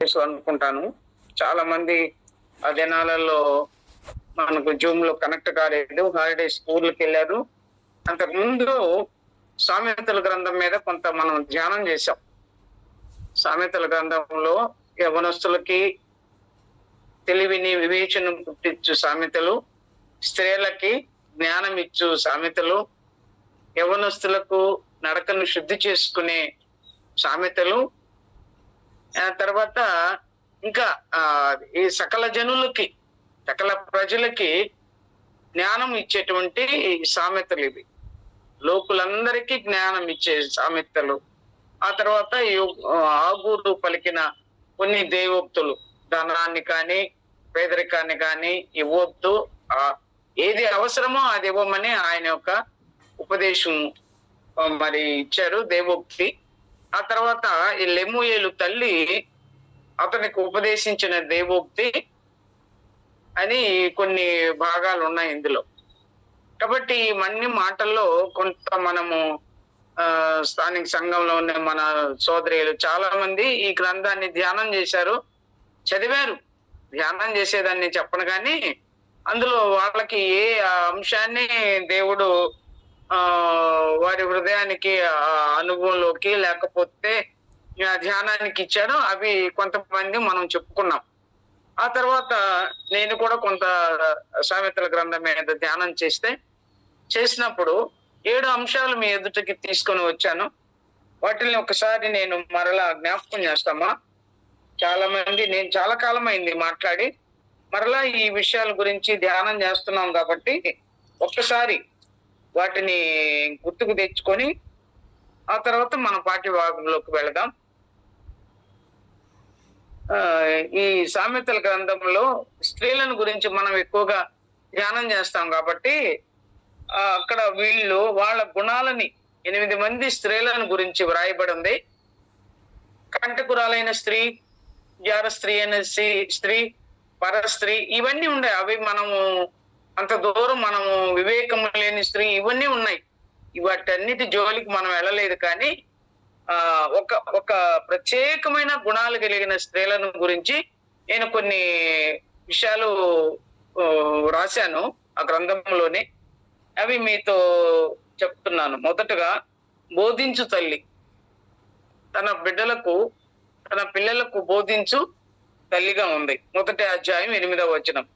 తెలుసు అనుకుంటాను. చాలా మంది ఆ దినాలలో మనకు జూమ్ లో కనెక్ట్ కాలేదు. హాలిడే స్కూల్కి వెళ్ళారు. అంతకు ముందు సామెతల గ్రంథం మీద కొంత మనం ధ్యానం చేశాం. సామెతల గ్రంథంలో యవనస్తులకి తెలివిని వివేచన పుట్టించు సామెతలు, స్త్రీలకి జ్ఞానం ఇచ్చు సామెతలు, యవనస్తులకు నడకను శుద్ధి చేసుకునే సామెతలు, తర్వాత ఇంకా ఈ సకల జనులకి, సకల ప్రజలకి జ్ఞానం ఇచ్చేటువంటి సామెతలు ఇవి. లోకులందరికీ జ్ఞానం ఇచ్చే సామెతలు. ఆ తర్వాత ఆగూరు పలికిన కొన్ని దేవోక్తులు, ధనాన్ని కానీ పేదరికాన్ని కానీ ఇవ్వద్దు, ఏది అవసరమో అది ఇవ్వమని ఆయన యొక్క ఉపదేశం మరి ఇచ్చారు, దేవోక్తి. ఆ తర్వాత ఈ లెమూయేలు తల్లి అతనికి ఉపదేశించిన దేవోక్తి అని కొన్ని భాగాలు ఉన్నాయి ఇందులో. కాబట్టి ఇవన్నీ మాటల్లో కొంత మనము స్థానిక సంఘంలో ఉన్న మన సోదరులు చాలా మంది ఈ గ్రంథాన్ని ధ్యానం చేశారు, చదివారు. ధ్యానం చేసేదాన్ని చెప్పను కానీ అందులో వాళ్ళకి ఏ అంశాన్ని దేవుడు వారి హృదయానికి అనుభవంలోకి లేకపోతే ధ్యానానికి ఇచ్చాడో అవి కొంతమంది మనం చెప్పుకున్నాం. ఆ తర్వాత నేను కూడా కొంత సామెతల గ్రంథం మీద ధ్యానం చేసినప్పుడు 7 అంశాలు మీ ఎదుటికి తీసుకొని వచ్చాను. వాటిని ఒకసారి నేను మరలా జ్ఞాపకం చేస్తామా. చాలా మంది, నేను చాలా కాలం అయింది మాట్లాడి, మరలా ఈ విషయాల గురించి ధ్యానం చేస్తున్నాం కాబట్టి ఒక్కసారి వాటిని గుర్తుకు తెచ్చుకొని ఆ తర్వాత మన పాఠ్యభాగంలోకి వెళదాం. ఈ సామెతల గ్రంథంలో స్త్రీలను గురించి మనం ఎక్కువగా ధ్యానం చేస్తాం కాబట్టి అక్కడ వాళ్ళ గుణాలని 8 మంది స్త్రీలను గురించి వ్రాయబడి ఉంది. కంటకురాలైన స్త్రీ, జార స్త్రీ అయిన స్త్రీ, పరస్త్రీ, ఇవన్నీ ఉన్నాయి. అవి మనము అంత దూరం మనము వివేకము లేని స్త్రీ, ఇవన్నీ ఉన్నాయి. వాటన్నిటి జోలికి మనం వెళ్ళలేదు. కానీ ఒక ప్రత్యేకమైన గుణాలు కలిగిన స్త్రీలను గురించి నేను కొన్ని విషయాలు రాశాను ఆ గ్రంథంలోనే. అవి మీతో చెప్తున్నాను. మొదటగా, బోధించు తల్లి. తన బిడ్డలకు, తన పిల్లలకు బోధించు తల్లిగా ఉంది. మొదటి అధ్యాయం 8వ వచనం.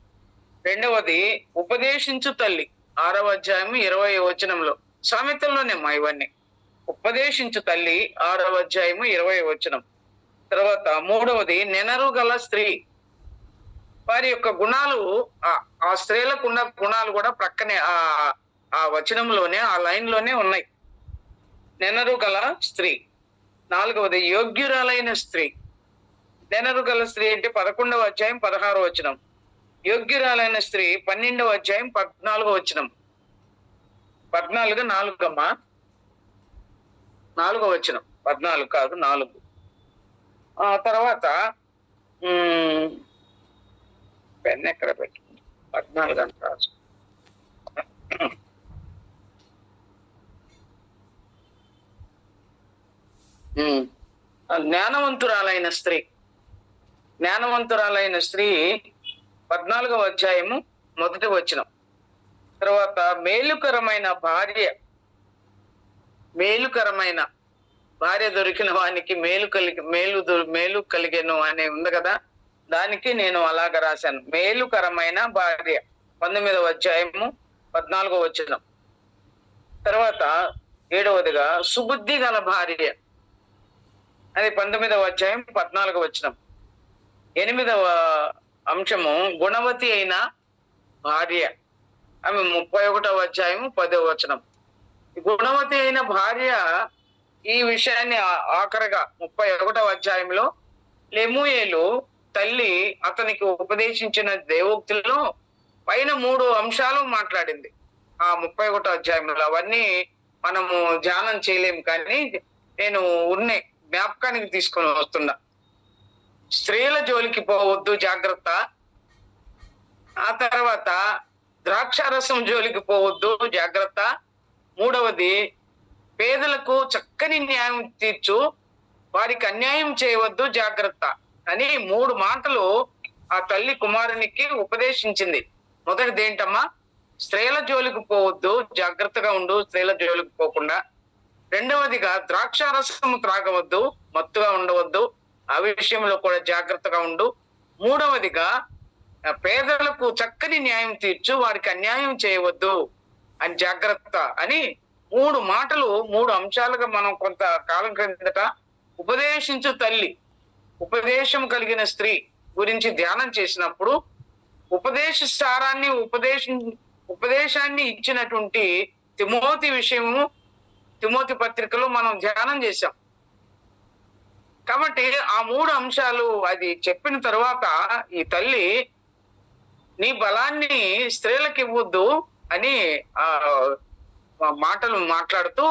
రెండవది, ఉపదేశించు తల్లి. 6వ అధ్యాయం 20వ వచనంలో. సామెతల్లోనే మా ఇవన్నీ. ఉపదేశించు తల్లి 6వ అధ్యాయము 20వ వచనం. తర్వాత మూడవది, నెనరు గల స్త్రీ. వారి యొక్క గుణాలు, ఆ స్త్రీలకు ఉన్న గుణాలు కూడా ప్రక్కనే ఆ వచనంలోనే, ఆ లైన్ లోనే ఉన్నాయి. నెనరు గల స్త్రీ. 4వది, యోగ్యురాలైన స్త్రీ. నెనరు గల స్త్రీ అంటే 11వ అధ్యాయం 16వ వచనం. యోగ్యురాలైన స్త్రీ 12వ అధ్యాయం 14వ వచనం. 14 4 అమ్మా, 4వ వచనం. 14 కాదు, 4. ఆ తర్వాత పెన్ ఎక్కడ పెట్టి 14 అని రాసు. జ్ఞానవంతురాలైన స్త్రీ. జ్ఞానవంతురాలైన స్త్రీ 14వ అధ్యాయము 1వ వచనం. తర్వాత మేలుకరమైన భార్య. మేలుకరమైన భార్య దొరికిన వానికి మేలు కలిగెను అని ఉంది కదా, దానికి నేను అలాగ రాశాను. మేలుకరమైన భార్య 19వ అధ్యాయము 14వ వచనం. తర్వాత 7వదిగా, సుబుద్ధి గల భార్య. అది 19వ అధ్యాయం 14వ వచనం. 8వ అంశము, గుణవతి అయిన భార్య. ఆమె 31వ అధ్యాయము 10వ వచనం. గుణవతి అయిన భార్య ఈ విషయాన్ని ఆఖరిగా 31వ అధ్యాయంలో లెమూయేలు తల్లి అతనికి ఉపదేశించిన దేవోక్తుల్లో పైన 3 అంశాలు మాట్లాడింది ఆ 31వ అధ్యాయంలో. అవన్నీ మనము ధ్యానం చేయలేము, కానీ నేను జ్ఞాపకానికి తీసుకొని వస్తున్నా. స్త్రీల జోలికి పోవద్దు, జాగ్రత్త. ఆ తర్వాత ద్రాక్షారసం జోలికి పోవద్దు, జాగ్రత్త. 3వది, పేదలకు చక్కని న్యాయం తీర్చు, వారికి అన్యాయం చేయవద్దు, జాగ్రత్త. అని 3 మాటలు ఆ తల్లి కుమారునికి ఉపదేశించింది. మొదటిది ఏంటమ్మా? స్త్రీల జోలికి పోవద్దు, జాగ్రత్తగా ఉండు స్త్రీల జోలికి పోకుండా. రెండవదిగా ద్రాక్షారసము త్రాగవద్దు, మత్తుగా ఉండవద్దు, ఆ విషయంలో కూడా జాగ్రత్తగా ఉండు. మూడవదిగా పేదలకు చక్కని న్యాయం తీర్చు, వారికి అన్యాయం చేయవద్దు అని జాగ్రత్త అని 3 మాటలు 3 అంశాలుగా మనం కొంత కాలం క్రిందట ఉపదేశించు తల్లి, ఉపదేశం కలిగిన స్త్రీ గురించి ధ్యానం చేసినప్పుడు ఉపదేశ సారాన్ని ఉపదేశాన్ని ఇచ్చినటువంటి తిమోతి విషయము, తిమోతి పత్రికలో మనం ధ్యానం చేశాం. కాబట్టి ఆ 3 అంశాలు అది చెప్పిన తర్వాత ఈ తల్లి నీ బలాన్ని స్త్రీలకు ఇవ్వద్దు అని ఆ మాటలు మాట్లాడుతూ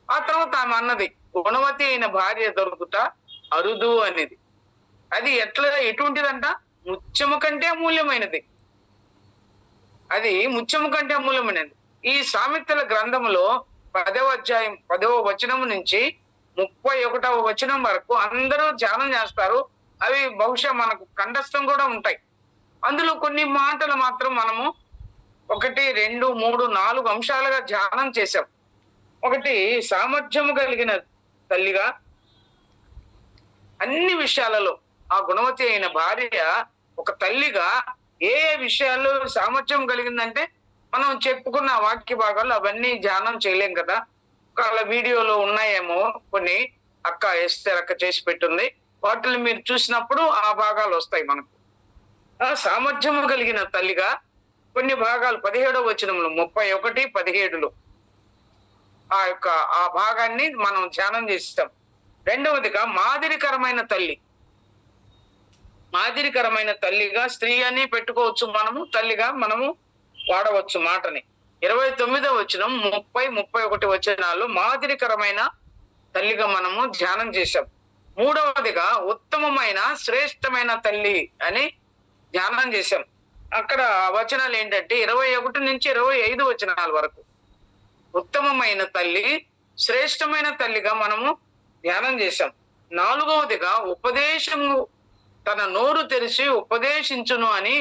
ఆ తర్వాత ఆమె అన్నది, గుణవతి అయిన భార్య దొరుకుట అరుదు అనేది. అది ఎటువంటిదంట? ముత్యము కంటే అమూల్యమైనది. అది ముత్యము కంటే అమూల్యమైనది. ఈ సామెతల గ్రంథములో 10వ అధ్యాయం 10వ వచనం నుంచి 31వ వచనం వరకు అందరూ ధ్యానం చేస్తారు. అవి బహుశా మనకు కంఠస్థం కూడా ఉంటాయి. అందులో కొన్ని మాటలు మాత్రం మనము 1, 2, 3, 4 అంశాలుగా ధ్యానం చేశాం. ఒకటి, సామర్థ్యము కలిగిన తల్లిగా అన్ని విషయాలలో ఆ గుణవతి అయిన భార్య ఒక తల్లిగా ఏ విషయాల్లో సామర్థ్యం కలిగిందంటే మనం చెప్పుకున్న వాక్య భాగాలు అవన్నీ ధ్యానం చేయలేం కదా. ఒకవేళ వీడియోలో ఉన్నాయేమో కొన్ని, ఎస్తేర్ అక్క చేసి పెట్టుంది, వాటిని మీరు చూసినప్పుడు ఆ భాగాలు వస్తాయి మనకు. ఆ సామర్థ్యము కలిగిన తల్లిగా కొన్ని భాగాలు 17వ వచనంలో 31, 17లో ఆ భాగాన్ని మనం ధ్యానం చేస్తాం. రెండవదిగా మాదిరికరమైన తల్లి, మాదిరికరమైన తల్లిగా స్త్రీ అని పెట్టుకోవచ్చు, మనము తల్లిగా మనము వాడవచ్చు మాటని. 29వ వచనం 30, 31 వచనాలు మాదిరికరమైన తల్లిగా మనము ధ్యానం చేశాం. మూడవదిగా ఉత్తమమైన శ్రేష్టమైన తల్లి అని ధ్యానం చేశాం. అక్కడ వచనాలు ఏంటంటే 21 నుంచి 25 వచనాల వరకు ఉత్తమమైన తల్లి, శ్రేష్టమైన తల్లిగా మనము ధ్యానం చేశాం. నాలుగవదిగా ఉపదేశము, తన నోరు తెరిచి ఉపదేశించును అని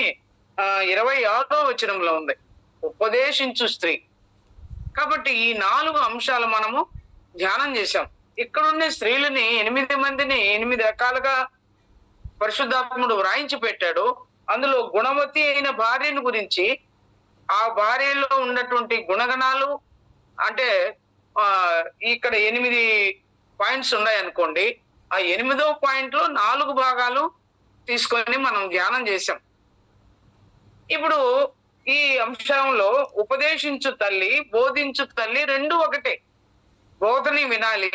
26వ వచనంలో ఉంది. ఉపదేశించు స్త్రీ. కాబట్టి ఈ 4 అంశాలు మనము ధ్యానం చేశాం. ఇక్కడున్న స్త్రీలని 8 మందిని 8 రకాలుగా పరిశుద్ధాత్ముడు వ్రాయించి పెట్టాడు. అందులో గుణవతి అయిన భార్యను గురించి, ఆ భార్యలో ఉన్నటువంటి గుణగణాలు, అంటే ఇక్కడ 8 పాయింట్స్ ఉన్నాయి అనుకోండి. ఆ 8వ పాయింట్లో 4 భాగాలు తీసుకొని మనం ధ్యానం చేశాం. ఇప్పుడు ఈ అంశంలో ఉపదేశించు తల్లి, బోధించు తల్లి రెండు ఒకటే. బోధని వినాలి,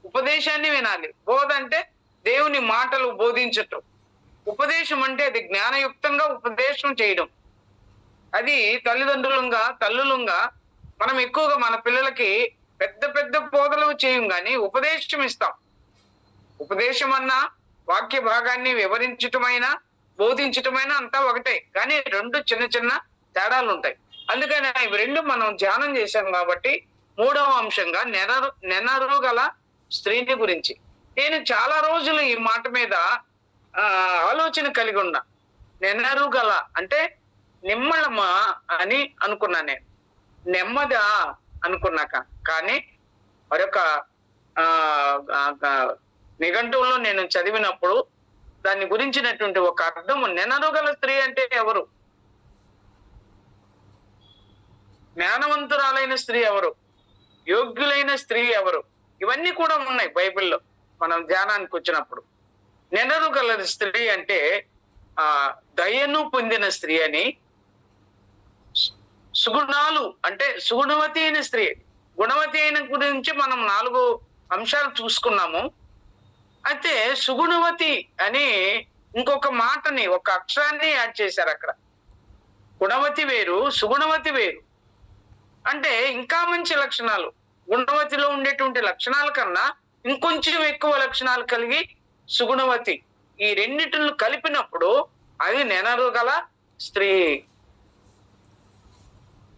ఉపదేశాన్ని వినాలి. బోధ అంటే దేవుని మాటలు బోధించటం, ఉపదేశం అంటే అది జ్ఞానయుక్తంగా ఉపదేశం చేయడం. అది తల్లులుగా మనం ఎక్కువగా మన పిల్లలకి పెద్ద పెద్ద బోధలు చేయం కానీ ఉపదేశం ఇస్తాం. ఉపదేశం అన్నా, వాక్య భాగాన్ని వివరించటమైనా, బోధించటమైనా అంతా ఒకటే, కానీ 2 చిన్న చిన్న తేడాలు ఉంటాయి. అందుకని ఇవి 2 మనం ధ్యానం చేశాం. కాబట్టి 3వ అంశంగా నెనరు గల స్త్రీని గురించి నేను చాలా రోజులు ఈ మాట మీద ఆలోచన కలిగి ఉన్నా. నెనరు గల అంటే నిమ్మళమా అని అనుకున్నా, నేను నెమ్మదా అనుకున్నాక. కానీ మరొక నిఘంటువులో నేను చదివినప్పుడు దాని గురించినటువంటి ఒక అర్థము, నెనరు గల స్త్రీ అంటే ఎవరు, జ్ఞానవంతురాలైన స్త్రీ ఎవరు, యోగ్యులైన స్త్రీ ఎవరు, ఇవన్నీ కూడా ఉన్నాయి బైబిల్లో మనం ధ్యానానికి వచ్చినప్పుడు. నెనరు గల స్త్రీ అంటే దయను పొందిన స్త్రీ అని, సుగుణాలు అంటే సుగుణవతి అయిన స్త్రీ. గుణవతి అయిన గురించి మనం 4 అంశాలు చూసుకున్నాము. అయితే సుగుణవతి అని ఇంకొక మాటని, ఒక అక్షరాన్ని యాడ్ చేశారు అక్కడ. గుణవతి వేరు, సుగుణవతి వేరు. అంటే ఇంకా మంచి లక్షణాలు, గుణవతిలో ఉండేటువంటి లక్షణాల కన్నా ఇంకొంచెం ఎక్కువ లక్షణాలు కలిగి సుగుణవతి. ఈ రెండిటిని కలిపినప్పుడు అది నెనరు గల స్త్రీ.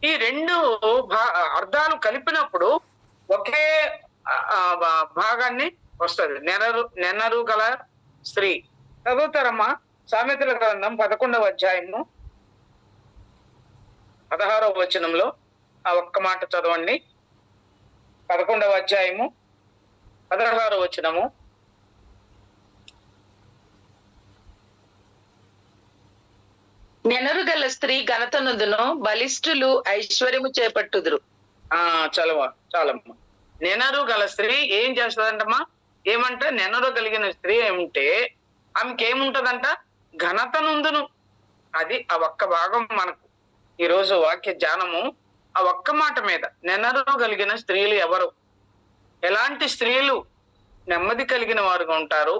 ఈ 2 అర్థాలు కలిపినప్పుడు ఒకే భాగాన్ని వస్తుంది, నెనరు గల స్త్రీ. చదువుతారమ్మా? సామెతల గ్రంథం 11వ అధ్యాయము 16వ వచనంలో ఆ ఒక్క మాట చదవండి. 11వ అధ్యాయము 16వ వచనము. నెనరు గల స్త్రీ ఘనతనుదును, బలిష్ఠులు ఐశ్వర్యము చేపట్టుదురు. చాలమ్మా. నెనరు గల స్త్రీ ఏం చేస్తుందంటమ్మా? ఏమంట? నెనరు కలిగిన స్త్రీ ఏమంటే ఆమెకి ఏముంటదంట? ఘనతనుందును. అది ఆ ఒక్క భాగం మనకు ఈరోజు వాక్య ధ్యానము ఆ ఒక్క మాట మీద. నెనరు కలిగిన స్త్రీలు ఎవరు? ఎలాంటి స్త్రీలు నెమ్మది కలిగిన వారుగా ఉంటారు?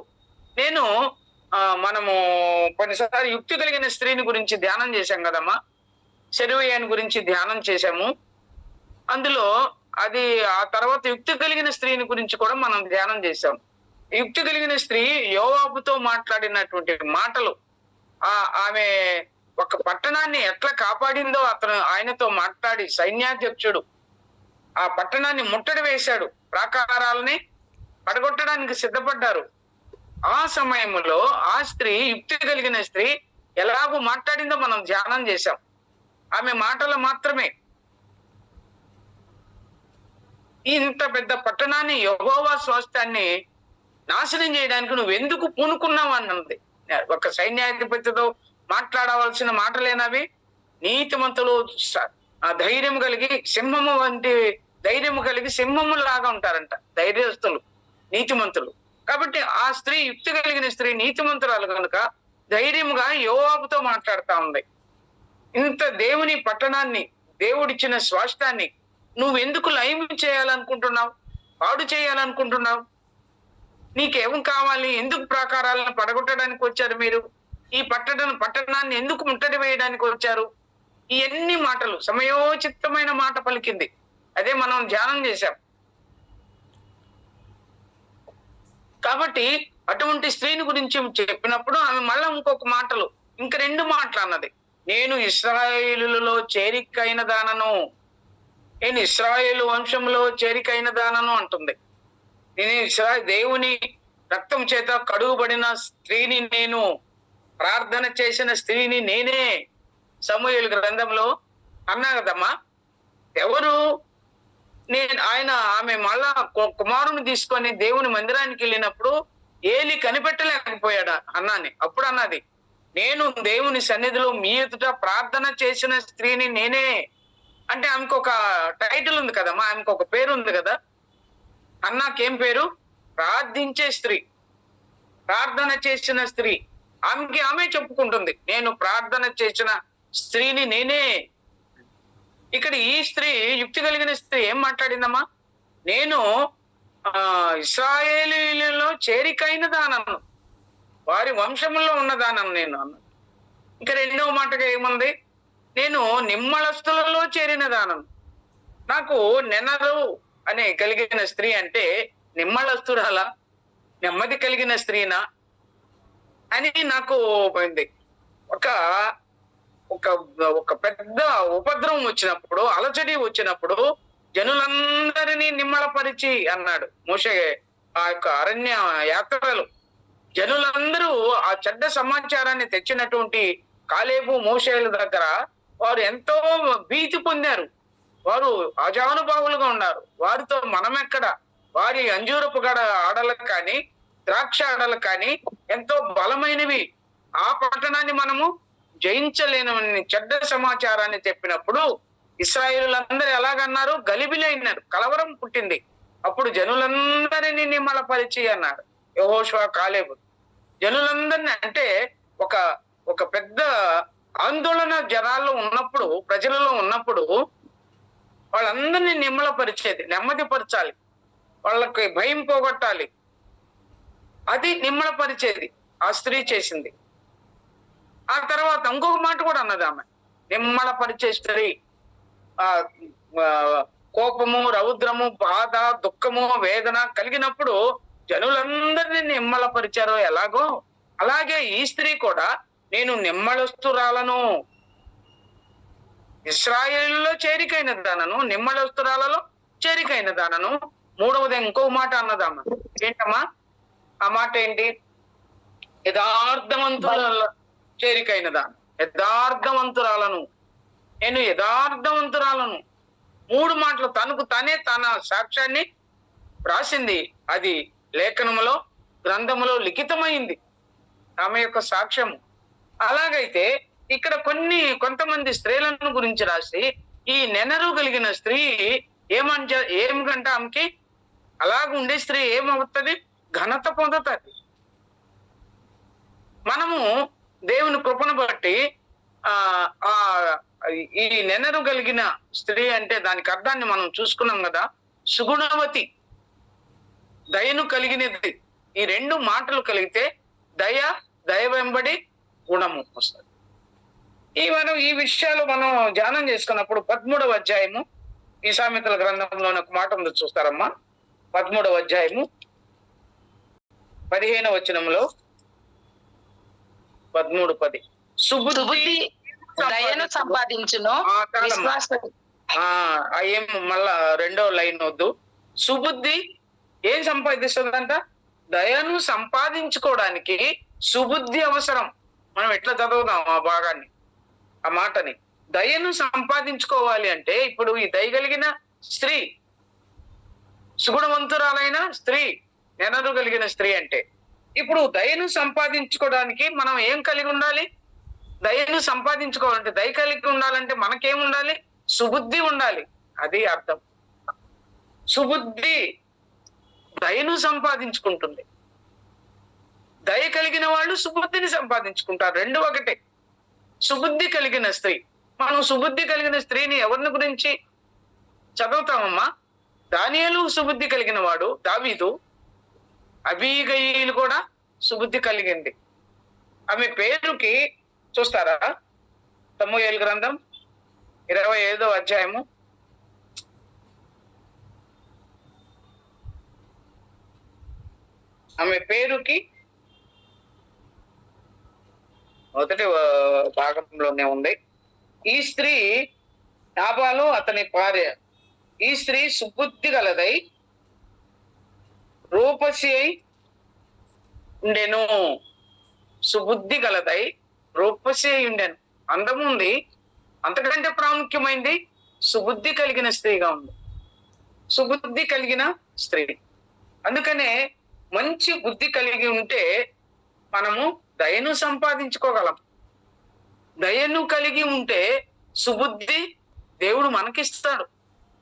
మనము కొన్నిసారి యుక్తి కలిగిన స్త్రీని గురించి ధ్యానం చేశాం కదమ్మా. సెరువయ్యని గురించి ధ్యానం చేశాము. అందులో అది ఆ తర్వాత యుక్తి కలిగిన స్త్రీని గురించి కూడా మనం ధ్యానం చేశాం. యుక్తి కలిగిన స్త్రీ యోవాబుతో మాట్లాడినటువంటి మాటలు, ఆమె ఒక పట్టణాన్ని ఎట్లా కాపాడిందో ఆయనతో మాట్లాడి, సైన్యాధ్యక్షుడు ఆ పట్టణాన్ని ముట్టడి వేశాడు, ప్రాకారాలని పడగొట్టడానికి సిద్ధపడ్డారు. ఆ సమయంలో ఆ స్త్రీ, యుక్తి కలిగిన స్త్రీ ఎలాగో మాట్లాడిందో మనం ధ్యానం చేశాం. ఆమె మాటలు మాత్రమే ఇంత పెద్ద పట్టణాన్ని, యెహోవా స్వాస్థ్యాన్ని నాశనం చేయడానికి నువ్వెందుకు పూనుకున్నావు అన్నది. ఒక సైన్యాధిపతితో మాట్లాడవలసిన మాటలేనవి. నీతిమంతులు ధైర్యం కలిగి సింహము వంటి ధైర్యము కలిగి సింహము లాగా ఉంటారంట, ధైర్యస్తులు, నీతిమంతులు. కాబట్టి ఆ స్త్రీ, యుక్తి కలిగిన స్త్రీ, నీతిమంతురాలు కనుక ధైర్యముగా యోవాబుతో మాట్లాడుతా ఉంది. ఇంత దేవుని పట్టణాన్ని, దేవుడిచ్చిన స్వాస్థ్యాన్ని నువ్వెందుకు లయం చేయాలనుకుంటున్నావు? పాడు చేయాలనుకుంటున్నావు? నీకేం కావాలి? ఎందుకు ప్రాకారాలను పడగొట్టడానికి వచ్చారు మీరు? ఈ పట్టణాన్ని ఎందుకు ముట్టడి వేయడానికి వచ్చారు? ఇవన్నీ మాటలు సమయోచితమైన మాట పలికింది. అదే మనం ధ్యానం చేశాం. కాబట్టి అటువంటి స్త్రీని గురించి చెప్పినప్పుడు ఆమె మళ్ళా ఇంకొక మాటలు, ఇంక 2 మాటలు అన్నది. నేను ఇశ్రాయేలులో చేరికైన దానను, నేను ఇశ్రాయేలు వంశంలో చేరికైన దానను అంటుంది. నేను దేవుని రక్తం చేత కడుగుబడిన స్త్రీని, నేను ప్రార్థన చేసిన స్త్రీని నేనే సమూయేలు గ్రంథంలో అన్నా కదమ్మా. ఎవరు? ఆమె మళ్ళా కుమారుని తీసుకొని దేవుని మందిరానికి వెళ్ళినప్పుడు ఏలి కనిపెట్టలేకపోయాడు అన్నాని. అప్పుడు అన్నది, నేను దేవుని సన్నిధిలో మీ ఎదుట ప్రార్థన చేసిన స్త్రీని నేనే. అంటే ఆమెకు ఒక టైటిల్ ఉంది కదమ్మా, ఆమెకు ఒక పేరు ఉంది కదా. అన్నాకేం పేరు? ప్రార్థించే స్త్రీ, ప్రార్థన చేసిన స్త్రీ. ఆమె చెప్పుకుంటుంది, నేను ప్రార్థన చేసిన స్త్రీని నేనే. ఇక్కడ ఈ స్త్రీ, యుక్తి కలిగిన స్త్రీ ఏం మాట్లాడిందమ్మా? నేను ఇశ్రాయేలీయులలో చేరికైన దానను, వారి వంశంలో ఉన్న దానను నేను అన్నాను. ఇంకా 2వ మాటగా ఏముంది? నేను నిమ్మళస్తులలో చేరిన దానను. నాకు నెనరు అనే కలిగిన స్త్రీ అంటే నిమ్మళస్తురాలా, నెమ్మది కలిగిన స్త్రీనా అని నాకు పోయింది. ఒక పెద్ద ఉపద్రవం వచ్చినప్పుడు, అలజడి వచ్చినప్పుడు జనులందరినీ నిమ్మళపరిచి అన్నాడు మోషే. ఆ యొక్క అరణ్య యాత్రలు జనులందరూ ఆ చెడ్డ సమాచారాన్ని తెచ్చినటువంటి కాలేబు, మోషేల దగ్గర వారు ఎంతో భీతి పొందారు. వారు అజానుభావులుగా ఉన్నారు. వారితో మనమెక్కడ? వారి అంజూరపు గడ ఆడలకు కానీ, ద్రాక్ష ఆడలకు కానీ ఎంతో బలమైనవి. ఆ పట్టణాన్ని మనము జయించలేనని చెడ్డ సమాచారాన్ని చెప్పినప్పుడు ఇశ్రాయేలులందరూ ఎలాగన్నారు? గలిబిలైనారు, కలవరం పుట్టింది. అప్పుడు జనులందరినీ నిమ్మళపరిచి అన్నాడు యెహోషువ, కాలేబు. జనులందరినీ అంటే ఒక పెద్ద ఆందోళన జనాల్లో ఉన్నప్పుడు, ప్రజలలో ఉన్నప్పుడు వాళ్ళందరినీ నిమ్మళపరిచేది, నెమ్మదిపరచాలి, వాళ్ళకి భయం పోగొట్టాలి. అది నిమ్మళపరిచేది ఆ స్త్రీ చేసింది. ఆ తర్వాత ఇంకొక మాట కూడా అన్నది ఆమె, నిమ్మళపరిచే స్త్రీ. కోపము, రౌద్రము, బాధ, దుఃఖము, వేదన కలిగినప్పుడు జనులందరినీ నిమ్మళపరిచారో ఎలాగో అలాగే ఈ స్త్రీ కూడా నేను నిమ్మళస్తురాలను, ఇశ్రాయేలులో చేరికైన దానను, నిమ్మళస్తురాలలో చేరికైన దానను. 3వది ఇంకో మాట అన్నదమ్మ. ఏంటమ్మా ఆ మాట? ఏంటి? యథార్థవంతుల చేరికైనదా, యథార్థవంతురాలను, నేను యథార్థవంతురాలను. 3 మాటలు తనకు తనే తన సాక్ష్యాన్ని రాసింది. అది లేఖనములో, గ్రంథములో లిఖితమైంది ఆమె యొక్క సాక్ష్యము. అలాగైతే ఇక్కడ కొంతమంది స్త్రీలను గురించి రాసి, ఈ నెనరు కలిగిన స్త్రీ ఏమికంటే ఆమెకి అలాగుండే స్త్రీ ఏమవుతుంది? ఘనత పొందుతుంది. మనము దేవుని కృపను బట్టి ఆ ఈ నెనరు కలిగిన స్త్రీ అంటే దానికి అర్థాన్ని మనం చూసుకున్నాం కదా. సుగుణవతి, దయను కలిగినది. ఈ 2 మాటలు కలిగితే దయ వెంబడి గుణము వస్తుంది. ఈ విషయాలు మనం ధ్యానం చేసుకున్నప్పుడు 13వ అధ్యాయము, ఈ సామెతల గ్రంథంలో ఒక మాట ఉంది, చూస్తారమ్మా. 13వ అధ్యాయము 15వ వచనంలో 13:10 సుబుద్ధి దయను సంపాదించును, మళ్ళా 2వ లైన్ వద్దు. సుబుద్ధి ఏం సంపాదిస్తుందంట? దయను సంపాదించుకోవడానికి సుబుద్ధి అవసరం. మనం ఎట్లా చదువుదాం ఆ భాగాన్ని, ఆ మాటని? దయను సంపాదించుకోవాలి అంటే ఇప్పుడు ఈ దయ కలిగిన స్త్రీ, సుగుణవంతురాలైన స్త్రీ, నెనరు కలిగిన స్త్రీ అంటే ఇప్పుడు దయను సంపాదించుకోవడానికి మనం ఏం కలిగి ఉండాలి? దయను సంపాదించుకోవాలంటే, దయ కలిగి ఉండాలంటే మనకేముండాలి? సుబుద్ధి ఉండాలి. అది అర్థం. సుబుద్ధి దయను సంపాదించుకుంటుంది. దయ కలిగిన వాళ్ళు సుబుద్ధిని సంపాదించుకుంటారు. 2 ఒకటే. సుబుద్ధి కలిగిన స్త్రీ. మనం సుబుద్ధి కలిగిన స్త్రీని ఎవరిని గురించి చదువుతామమ్మా? దానియేలు సుబుద్ధి కలిగిన వాడు, దావీదు. అబీగయీలు కూడా సుబుద్ధి కలిగింది. ఆమె పేరుకి చూస్తారా? సమూయేలు గ్రంథం 25వ అధ్యాయము ఆమె పేరుకి మొదటి భాగంలోనే ఉంది. ఈ స్త్రీ నాబాలు అతని భార్య. ఈ స్త్రీ సుబుద్ధి గలదై రూపసి అయి ఉండెను. సుబుద్ధి గలదై రూపసి అయి ఉండెను. అందం ఉంది. అంతకంటే ప్రాముఖ్యమైంది సుబుద్ధి కలిగిన స్త్రీగా ఉంది. సుబుద్ధి కలిగిన స్త్రీ. అందుకనే మంచి బుద్ధి కలిగి ఉంటే మనము దయను సంపాదించుకోగలం. దయను కలిగి ఉంటే సుబుద్ధి దేవుడు మనకిస్తాడు.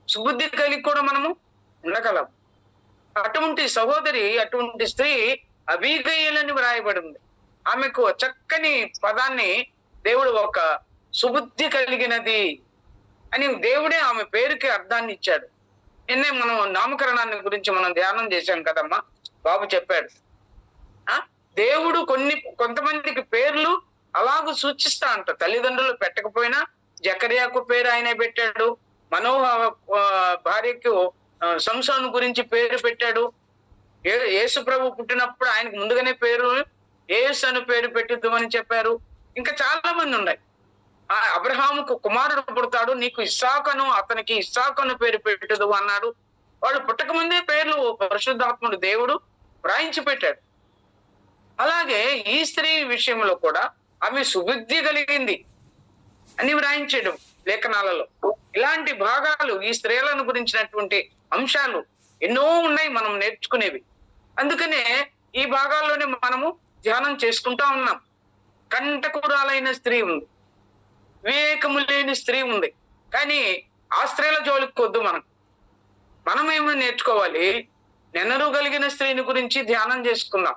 సుబుద్ధి కలిగి కూడా మనము ఉండగలం. అటువంటి సహోదరి, అటువంటి స్త్రీ అబీగయీలని వ్రాయబడి ఉంది. ఆమెకు చక్కని పదాన్ని దేవుడు ఒక సుబుద్ధి కలిగినది అని దేవుడే ఆమె పేరుకి అర్థాన్ని ఇచ్చాడు. నిన్నే మనం నామకరణాన్ని గురించి మనం ధ్యానం చేశాం కదమ్మా. బాబు చెప్పాడు, దేవుడు కొంతమందికి పేర్లు అలాగూ సూచిస్తా అంట. తల్లిదండ్రులు పెట్టకపోయినా జకర్యాకు పేరు ఆయనే పెట్టాడు. మనోహ భార్యకు సంసోను గురించి పేరు పెట్టాడు. యేసు ప్రభు పుట్టినప్పుడు ఆయనకు ముందుగానే పేరు యేసు అని పేరు పెట్టిద్దామని చెప్పారు. ఇంకా చాలా మంది ఉన్నాయి. అబ్రహాముకు కుమారుడు పుడతాడు, నీకు ఇస్సాకును, అతనికి ఇస్సాకును పేరు పెట్టదు అన్నాడు. వాళ్ళు పుట్టకముందే పేర్లు పరిశుద్ధాత్ముడు దేవుడు వ్రాయించి పెట్టాడు. అలాగే ఈ స్త్రీ విషయంలో కూడా ఆమె సుబుద్ధి కలిగింది అని వ్రాయించాడు లేఖనాలలో. ఇలాంటి భాగాలు, ఈ స్త్రీలను గురించినటువంటి అంశాలు ఎన్నో ఉన్నాయి మనం నేర్చుకునేవి. అందుకనే ఈ భాగాల్లోనే మనము ధ్యానం చేసుకుంటా ఉన్నాం. కంటకురాలైన స్త్రీ ఉంది, వివేకము లేని స్త్రీ ఉంది. కానీ ఆ స్త్రీల జోలికి వద్దు. మనమేమో నేర్చుకోవాలి. నెనరు కలిగిన స్త్రీని గురించి ధ్యానం చేసుకుందాం.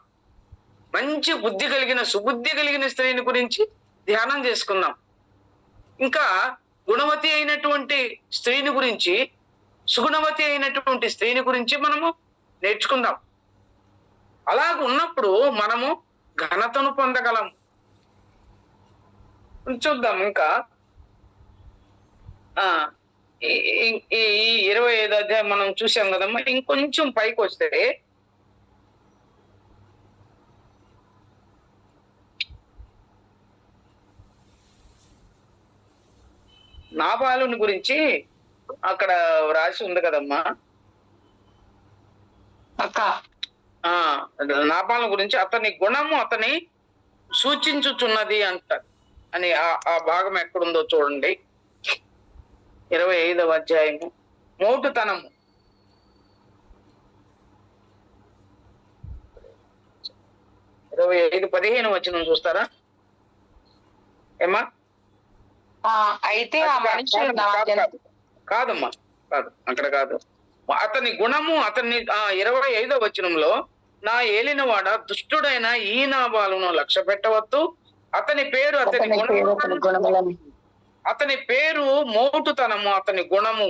మంచి బుద్ధి కలిగిన, సుబుద్ధి కలిగిన స్త్రీని గురించి ధ్యానం చేసుకుందాం. ఇంకా గుణవతి అయినటువంటి స్త్రీని గురించి, సుగుణవతి అయినటువంటి స్త్రీని గురించి మనము నేర్చుకుందాం. అలాగ ఉన్నప్పుడు మనము ఘనతను పొందగలం. చూద్దాం. ఇంకా ఈ 25వ అధ్యాయం మనం చూసాం కదమ్మా. ఇంకొంచెం పైకి వస్తే నాబాలుని గురించి అక్కడ రాసి ఉంది కదమ్మా. నాబాలు గురించి అతని గుణము, అతని సూచించుచున్నది అంటారు అని ఆ భాగం ఎక్కడుందో చూడండి. 25వ అధ్యాయము మోటుతనము. 25:15 వచనం చూస్తారా ఏమా? అయితే ఆ మనుషులు కాదమ్మా, కాదు, అక్కడ కాదు. అతని గుణము అతన్ని 25వ వచనంలో, నా ఏలినవాడ దుష్టుడైన ఈ నాబాలును లక్ష్య పెట్టవద్దు, అతని పేరు అతని గుణము, అతని పేరు మోటుతనము, అతని గుణము,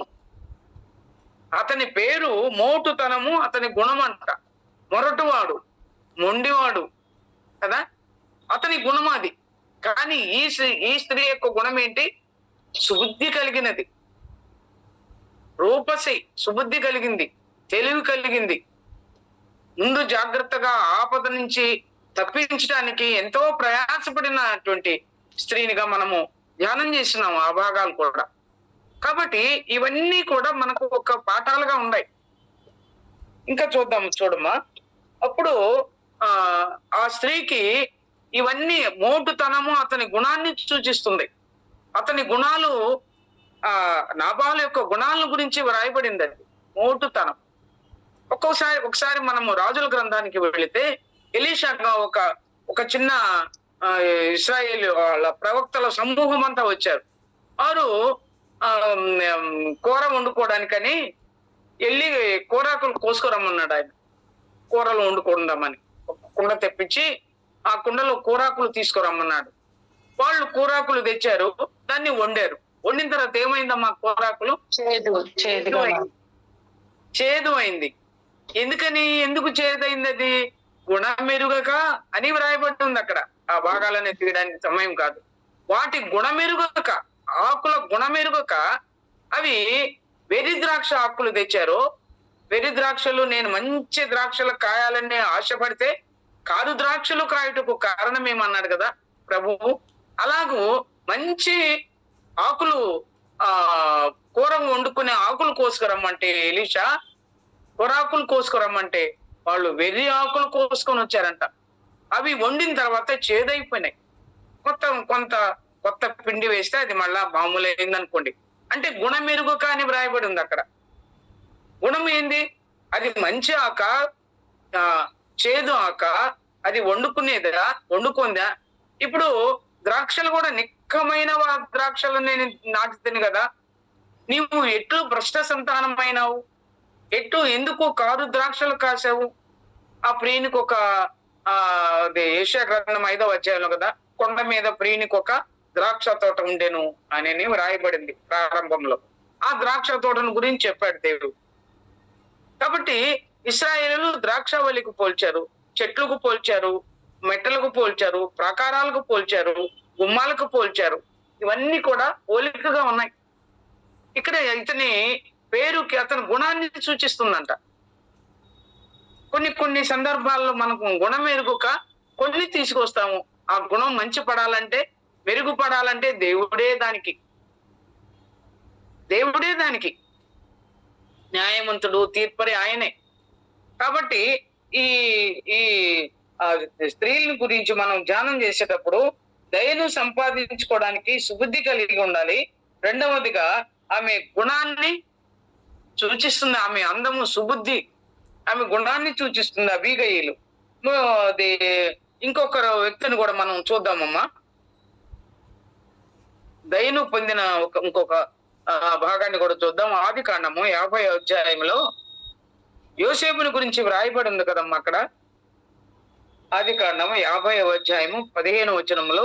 అతని పేరు మోటుతనము, అతని గుణం అంట. మొరటువాడు, మొండివాడు కదా, అతని గుణం అది. కానీ ఈ స్త్రీ యొక్క గుణం ఏంటి? సుబుద్ధి కలిగినది, రూపసి, సుబుద్ధి కలిగింది, తెలివి కలిగింది. ముందు జాగ్రత్తగా ఆపద నుంచి తప్పించడానికి ఎంతో ప్రయాసపడినటువంటి స్త్రీనిగా మనము ధ్యానం చేసినాం ఆ భాగాలు కూడా. కాబట్టి ఇవన్నీ కూడా మనకు ఒక పాఠాలుగా ఉన్నాయి. ఇంకా చూడమ్మా. అప్పుడు ఆ స్త్రీకి ఇవన్నీ మోటుతనము అతని గుణాన్ని సూచిస్తుంది. అతని గుణాలు నాబాలు యొక్క గుణాల గురించి వ్రాయబడింది. అది మోటుతనం. ఒకసారి మనము రాజుల గ్రంథానికి వెళితే ఎలీషాగా ఒక చిన్న ఇశ్రాయేల్ వాళ్ళ ప్రవక్తల సమూహం అంతా వచ్చారు. వారు కూర వండుకోవడానికని వెళ్ళి కూరాకులు కోసుకురమ్మన్నాడు ఆయన. కూరలు వండుకుందామని ఒక కుండ తెప్పించి ఆ కుండలో కూరాకులు తీసుకురమ్మన్నాడు. వాళ్ళు కూరాకులు తెచ్చారు, దాన్ని వండారు. వండిన తర్వాత ఏమైందమ్మా? కూరాకులు చేదు అయింది. ఎందుకు చేదైంది? అది గుణమెరుగక అని వ్రాయబడుతుంది అక్కడ. ఆ భాగాలనే తీయడానికి సమయం కాదు. వాటి గుణమెరుగక, ఆకుల గుణమెరుగక అవి వెర్రి ద్రాక్ష ఆకులు తెచ్చారు. వెర్రి ద్రాక్షలు, నేను మంచి ద్రాక్షలు కాయాలని ఆశపడితే కారు ద్రాక్షలు కాయటకు కారణం ఏమన్నాడు కదా ప్రభువు. అలాగూ మంచి ఆకులు కూర వండుకునే ఆకులు కోసుకురమ్మంటే ఎలీషా, కూరాకులు కోసుకురమ్మంటే వాళ్ళు వెర్రి ఆకులు కోసుకొని వచ్చారంట. అవి వండిన తర్వాత చేదైపోయినాయి. కొత్త పిండి వేస్తే అది మళ్ళా మామూలు అయిందనుకోండి. అంటే గుణమెరుగక అని వ్రాయబడి ఉంది అక్కడ. గుణం ఏంది? అది మంచి ఆక, చేదు ఆక, అది వండుకుందా? ఇప్పుడు ద్రాక్షలు కూడా నిక్కమైన ద్రాక్షలు నేను నాటుతాను కదా, నీవు ఎట్లు భ్రష్ట సంతానమైనావు, ఎందుకు కారు ద్రాక్షలు కాసావు? ఆ ప్రియునికి ఒక యెషయా గ్రంథం 5వ అధ్యాయంలో కదా, కొండ మీద ప్రియునికి ఒక ద్రాక్ష తోట ఉండేను అని వ్రాయబడింది ప్రారంభంలో. ఆ ద్రాక్ష తోటను గురించి చెప్పాడు దేవుడు. కాబట్టి ఇశ్రాయేలు ద్రాక్షావళికి పోల్చారు, చెట్లకు పోల్చారు, మెట్టలకు పోల్చారు, ప్రాకారాలకు పోల్చారు, గుమ్మాలకు పోల్చారు. ఇవన్నీ కూడా పోలికగా ఉన్నాయి. ఇక్కడ ఇతని పేరుకి అతని గుణాన్ని సూచిస్తుందంట. కొన్ని సందర్భాల్లో మనకు గుణం మెరుగుక కొన్ని తీసుకొస్తాము. ఆ గుణం మంచి పడాలంటే, మెరుగుపడాలంటే దేవుడే దానికి న్యాయవంతుడు, తీర్పరి ఆయనే. కాబట్టి ఈ స్త్రీల గురించి మనం ధ్యానం చేసేటప్పుడు దయను సంపాదించుకోవడానికి సుబుద్ధి కలిగి ఉండాలి. రెండవదిగా ఆమె గుణాన్ని సూచిస్తుంది. ఆమె అందము, సుబుద్ధి, ఆమె గుణాన్ని సూచిస్తుంది. అబీగయీలు. అది ఇంకొకరు వ్యక్తిని కూడా మనం చూద్దామమ్మా. దయను పొందిన ఇంకొక భాగాన్ని కూడా చూద్దాం. ఆదికాండము 50వ అధ్యాయంలో యోసేపుని గురించి వ్రాయబడి ఉంది కదమ్మా అక్కడ. ఆదికాండము 50వ అధ్యాయము 15వ వచనంలో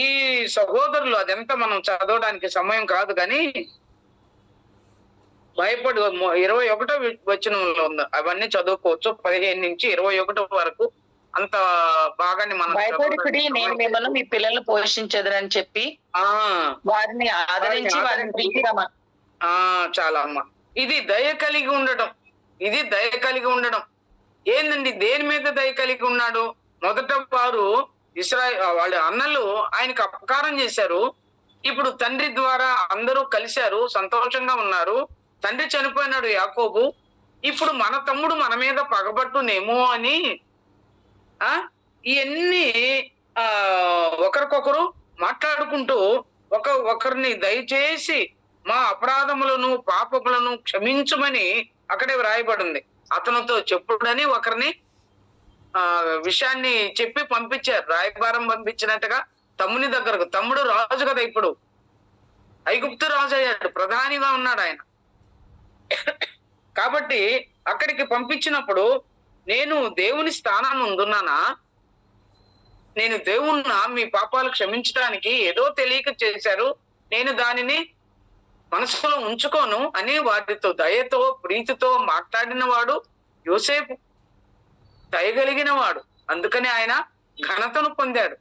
ఈ సహోదరులు, అదంతా మనం చదవడానికి సమయం కాదు కానీ భయపడి 21వ వచనంలో ఉంది. అవన్నీ చదువుకోవచ్చు. 15 నుంచి 21 వరకు అంత భాగాన్ని మనం భయపడి నేను మిమ్మల్ని మీ పిల్లలు పోషించదురని చెప్పి వారిని ఆదరించి చాలా అమ్మ. ఇది దయ కలిగి ఉండడం. ఏందండి? దేని మీద దయ కలిగి ఉన్నాడు? మొదట వారు వాళ్ళ అన్నలు ఆయనకు అపకారం చేశారు. ఇప్పుడు తండ్రి ద్వారా అందరూ కలిశారు, సంతోషంగా ఉన్నారు. తండ్రి చనిపోయినాడు యాకోబు. ఇప్పుడు మన తమ్ముడు మన మీద పగబట్టునేమో అని ఇవన్నీ ఒకరికొకరు మాట్లాడుకుంటూ ఒకరిని దయచేసి మా అపరాధములను పాపములను క్షమించమని అక్కడే వ్రాయబడింది. అతనితో చెప్పుడని ఒకరిని విషయాన్ని చెప్పి పంపించారు. రాయబారం పంపించినట్టుగా తమ్ముని దగ్గరకు. తమ్ముడు రాజు కదా, ఇప్పుడు ఐగుప్తు రాజు అయ్యాడు, ప్రధానిగా ఉన్నాడు ఆయన. కాబట్టి అక్కడికి పంపించినప్పుడు నేను దేవుని స్థానాన్ని ఉంటున్నానా, నేను దేవుణ్ణా, మీ పాపాలు క్షమించడానికి ఏదో తెలియక చేశారు, నేను దానిని మనసులో ఉంచుకోను అని వాటితో దయతో ప్రీతితో మాట్లాడిన వాడు యోసేపు. దయగలిగిన వాడు, అందుకని ఆయన ఘనతను పొందాడు.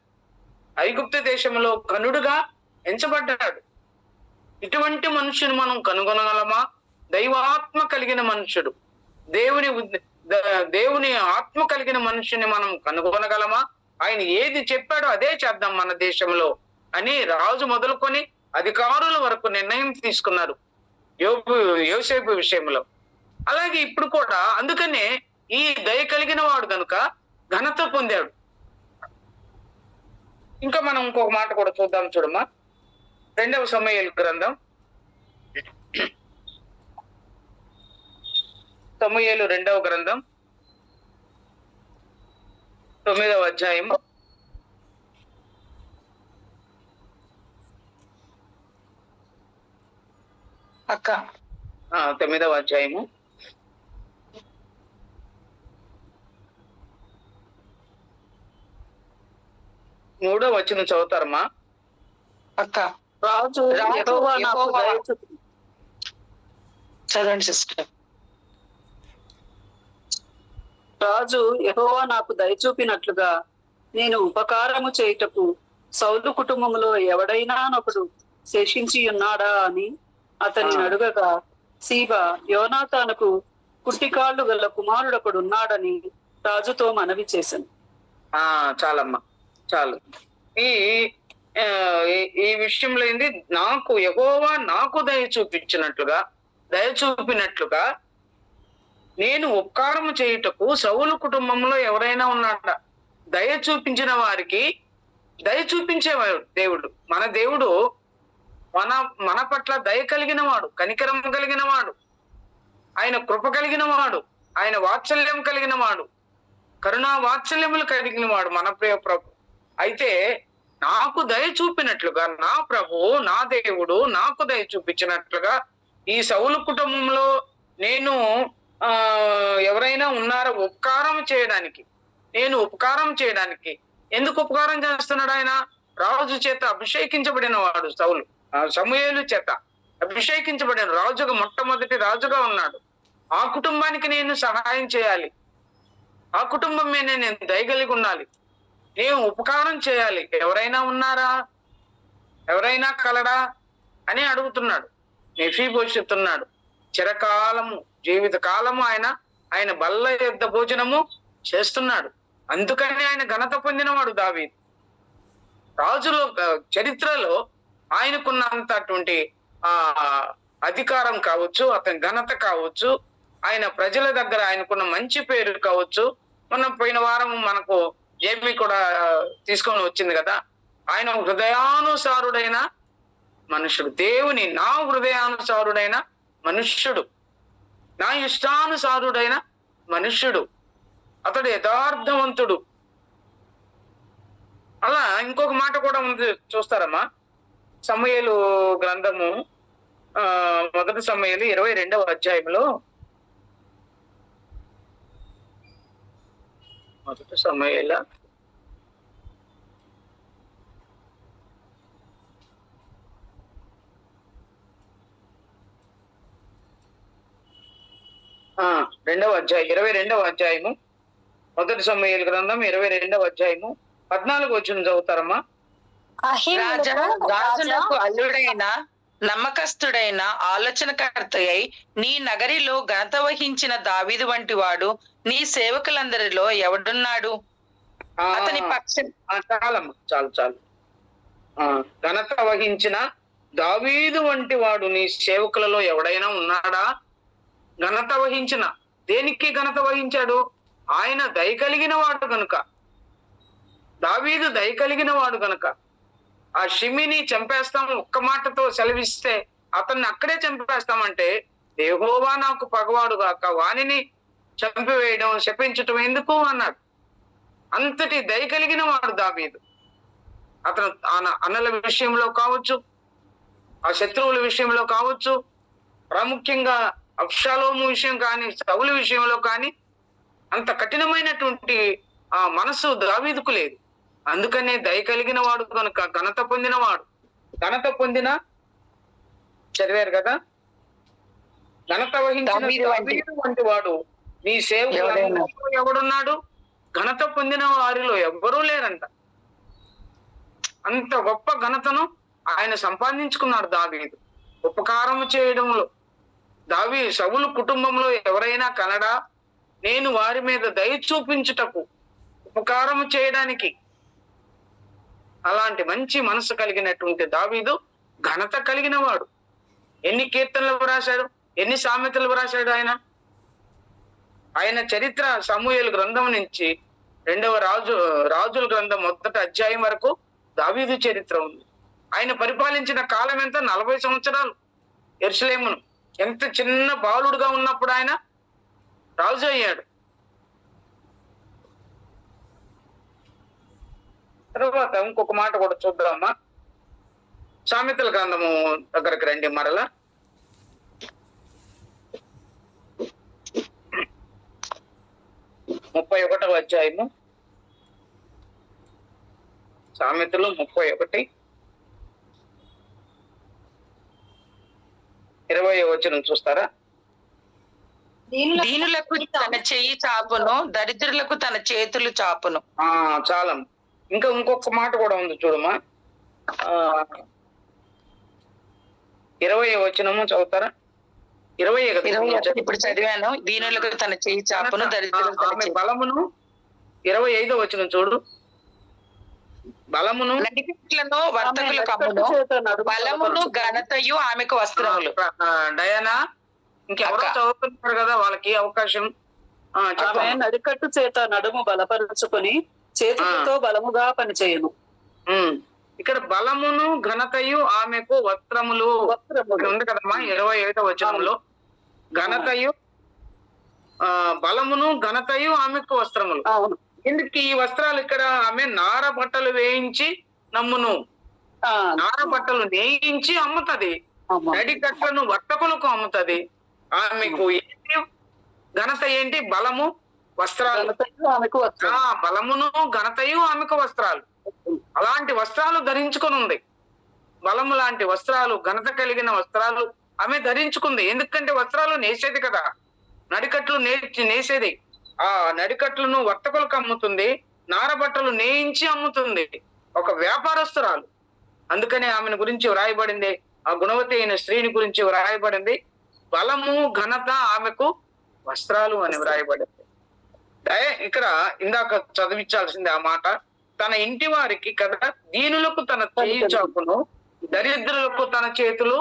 ఐగుప్తు దేశంలో ఘనుడుగా ఎంచబడ్డాడు. ఇటువంటి మనుషుని మనం కనుగొనగలమా? దైవాత్మ కలిగిన మనుషుడు, దేవుని ఆత్మ కలిగిన మనుషుని మనం కనుగొనగలమా? ఆయన ఏది చెప్పాడో అదే చేద్దాం మన దేశంలో అని రాజు మొదలుకొని అధికారుల వరకు నిర్ణయం తీసుకున్నారు యోసేపు విషయంలో. అలాగే ఇప్పుడు కూడా అందుకనే ఈ దయ కలిగిన వాడు కనుక ఘనత పొందాడు. ఇంకా మనం ఇంకొక మాట కూడా చూద్దాం. చూడమ్మా, 2వ సమూయేలు గ్రంథం, సమూయేలు 2వ గ్రంథం 9వ అధ్యాయం. అక్క 9వ అధ్యాయము 3వ వచనం చదువుతారమ్మా. అక్క రాజు యెహోవా నాకు దయ చూపి- చదవండి సిస్టర్. రాజు యెహోవా నాకు దయచూపినట్లుగా నేను ఉపకారము చేయుటకు సౌలు కుటుంబములో ఎవడైనానొకడు శేషించి ఉన్నాడా అని అతని అడుగగా, సీబా యోనాతానుకు కుట్టికాళ్ళు గల కుమారుడొకడు ఉన్నాడని రాజుతో మనవి చేశాను. చాలమ్మా, చాలు. ఈ ఈ విషయంలో ఏంది, నాకు యెహోవా నాకు దయ చూపినట్లుగా నేను ఉపకారము చేయుటకు సౌలు కుటుంబంలో ఎవరైనా ఉన్నాడా? దయ చూపించిన వారికి దయ చూపించేవాడు దేవుడు. మన దేవుడు మన పట్ల దయ కలిగిన వాడు, కనికరం కలిగిన వాడు, ఆయన కృప కలిగిన వాడు, ఆయన వాత్సల్యం కలిగిన వాడు, కరుణా వాత్సల్యములు కలిగిన వాడు మన ప్రియ ప్రభు. అయితే నాకు దయ చూపినట్లుగా నా ప్రభు, నా దేవుడు నాకు దయ చూపించినట్లుగా ఈ సౌలు కుటుంబంలో నేను ఎవరైనా ఉన్నారో ఉపకారం చేయడానికి, నేను ఉపకారం చేయడానికి. ఎందుకు ఉపకారం చేస్తున్నాడు ఆయన? రాజు చేత అభిషేకించబడిన వాడు సౌలు, సమూయేలు చేత అభిషేకించబడిన రాజుగా, మొట్టమొదటి రాజుగా ఉన్నాడు. ఆ కుటుంబానికి నేను సహాయం చేయాలి, ఆ కుటుంబం మీద నేను దయగలిగి ఉండాలి, నేను ఉపకారం చేయాలి. ఎవరైనా ఉన్నారా, ఎవరైనా కలడా అని అడుగుతున్నాడు. మెఫీబోషెతున్నాడు. చిరకాలము, జీవిత కాలము ఆయన బల్ల యొద్ద భోజనము చేస్తున్నాడు. అందుకని ఆయన ఘనత పొందినవాడు దావీదు. రాజులో చరిత్రలో ఆయనకున్నంతటువంటి అధికారం కావచ్చు, అతని ఘనత కావచ్చు, ఆయన ప్రజల దగ్గర ఆయనకున్న మంచి పేరు కావచ్చు. మనం పోయిన వారం మనకు ఏమి కూడా తీసుకొని వచ్చింది కదా, ఆయన హృదయానుసారుడైన మనుష్యుడు. దేవుని నా హృదయానుసారుడైన మనుష్యుడు, నా ఇష్టానుసారుడైన మనుష్యుడు, అతడు యథార్థవంతుడు. అలా ఇంకొక మాట కూడా ఉంది, చూస్తారమ్మా. సమూయేలు గ్రంథము 1 సమూయేలు 22వ అధ్యాయంలో, 1 సమూయేలు 2వ అధ్యాయం 22వ అధ్యాయము 1 సమూయేలు గ్రంథం 22వ అధ్యాయము 14వ వచనం చదువుతారమ్మా. రాజులకు అల్లుడైన నమ్మకస్తుడైన ఆలోచనకర్త అయి నీ నగరిలో ఘనత వహించిన దావీదు వంటి వాడు నీ సేవకులందరిలో ఎవడున్నాడు? అతని పక్షం చాలు. ఘనత వహించిన దావీదు వంటి వాడు నీ సేవకులలో ఎవడైనా ఉన్నాడా? ఘనత వహించిన, దేనికి ఘనత వహించాడు? ఆయన దయ కలిగిన వాడు కనుక, దావీదు దయ కలిగిన వాడు గనక ఆ షిమిని చంపేస్తాం ఒక్క మాటతో సెలవిస్తే అతన్ని అక్కడే చంపేస్తామంటే యెహోవా నాకు పగవాడు గాక వానిని చంపివేయడం శపించటం ఎందుకు అన్నాడు. అంతటి దయ కలిగిన వాడు దావీదు. అతను అన్నల విషయంలో కావచ్చు, ఆ శత్రువుల విషయంలో కావచ్చు, ప్రాముఖ్యంగా అబ్షాలోము విషయం కానీ సౌలు విషయంలో కానీ అంత కఠినమైనటువంటి ఆ మనసు దావీదుకు లేదు. అందుకనే దయ కలిగిన వాడు కనుక ఘనత పొందినవాడు. ఘనత పొందిన చదివారు కదా, ఘనత వహించిన దావీదు వంటి వాడు నీ సేవకులు ఎవడున్నాడు? ఘనత పొందిన వారిలో ఎవ్వరూ లేరంట. అంత గొప్ప ఘనతను ఆయన సంపాదించుకున్నాడు దావీదు. ఉపకారము చేయడంలో సౌలు కుటుంబంలో ఎవరైనా కనడా, నేను వారి మీద దయ చూపించుటకు ఉపకారము చేయడానికి. అలాంటి మంచి మనసు కలిగినటువంటి దావీదు ఘనత కలిగిన వాడు. ఎన్ని కీర్తనలు రాశాడు, ఎన్ని సామెతలు రాశాడు ఆయన చరిత్ర సమూయేలు గ్రంథం నుంచి 2వ రాజుల గ్రంథం 1వ అధ్యాయం వరకు దావీదు చరిత్ర ఉంది. ఆయన పరిపాలించిన కాలం ఎంత? 40 సంవత్సరాలు. యెరూషలేమును ఎంత చిన్న బాలుడుగా ఉన్నప్పుడు ఆయన రాజు అయ్యాడు. తర్వాత ఇంకొక మాట కూడా చూద్దామా. సామెతల గ్రంథము దగ్గరకు రండి మరలా. ముప్పై 31వ అధ్యాయము, సామెతలు 31, 20వ వచనం చూస్తారా? దీనులకు తన చెయ్యి చాపును, దరిద్రులకు తన చేతులు చాపును. చాలా. ఇంకొక మాట కూడా ఉంది చూడమ్మా. 20వ వచనము చదువుతారా? 20 ఇప్పుడు చదివాను. దీనులకు తన చెయ్యి చాపును, దరిద్రులకు ఆమె బలమును. 25వ వచనం చూడు. బలమును నడికట్లను వర్తకులు కమ్మును, బలమును ఘనతయు ఆమెకు వస్త్రములు. డయానా ఇంకెవరో చదువుతున్నారు కదా, వాళ్ళకి అవకాశం. ఆమె నడికట్టు చేత నడుము బలపరుచుకొని చేతులతో బలముగా పనిచేయను. ఇక్కడ బలమును ఘనతయు ఆమెకు వస్త్రములు ఉంది కదమ్మా 25వ వచనంలో. ఘనతయు బలమును ఘనతయు ఆమెకు వస్త్రములు. ఎందుకు ఈ వస్త్రాలు? ఇక్కడ ఆమె నార బట్టలు వేయించి నమ్మును, నార బట్టలు నేయించి అమ్ముతది, నడికట్లను వర్తకులకు అమ్ముతది. ఆమెకు ఏంటి ఘనత? ఏంటి? బలము, వస్త్రాలు. బలమును ఘనతయు ఆమెకు వస్త్రాలు. అలాంటి వస్త్రాలు ధరించుకుని ఉంది. బలము లాంటి వస్త్రాలు, ఘనత కలిగిన వస్త్రాలు ఆమె ధరించుకుంది. ఎందుకంటే వస్త్రాలు నేసేది కదా, నడికట్లు నేసేది. ఆ నడికట్లను వర్తకులకు అమ్ముతుంది, నారబట్టలు నేయించి అమ్ముతుంది. ఒక వ్యాపారస్తురాలు. అందుకనే ఆమెను గురించి వ్రాయబడింది, ఆ గుణవతి అయిన స్త్రీని గురించి వ్రాయబడింది, బలము ఘనత ఆమెకు వస్త్రాలు అని వ్రాయబడింది. ఇక్కడ ఇందాక చదివించాల్సింది ఆ మాట. తన ఇంటి వారికి కదా, దీనులకు తన చేయి చాపును, దరిద్రులకు తన చేతులు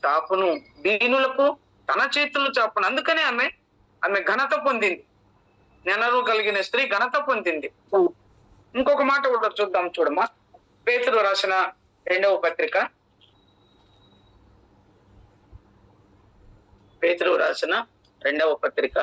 చాపును. దీనులకు తన చేతులు చాపును. అందుకనే ఆమె ఘనత పొందింది. నెనరు కలిగిన స్త్రీ ఘనత పొందింది. ఇంకొక మాట కూడా చూద్దాం చూడమ్మా. పేతురు రాసిన 2వ పత్రిక, పేతురు రాసిన 2వ పత్రిక,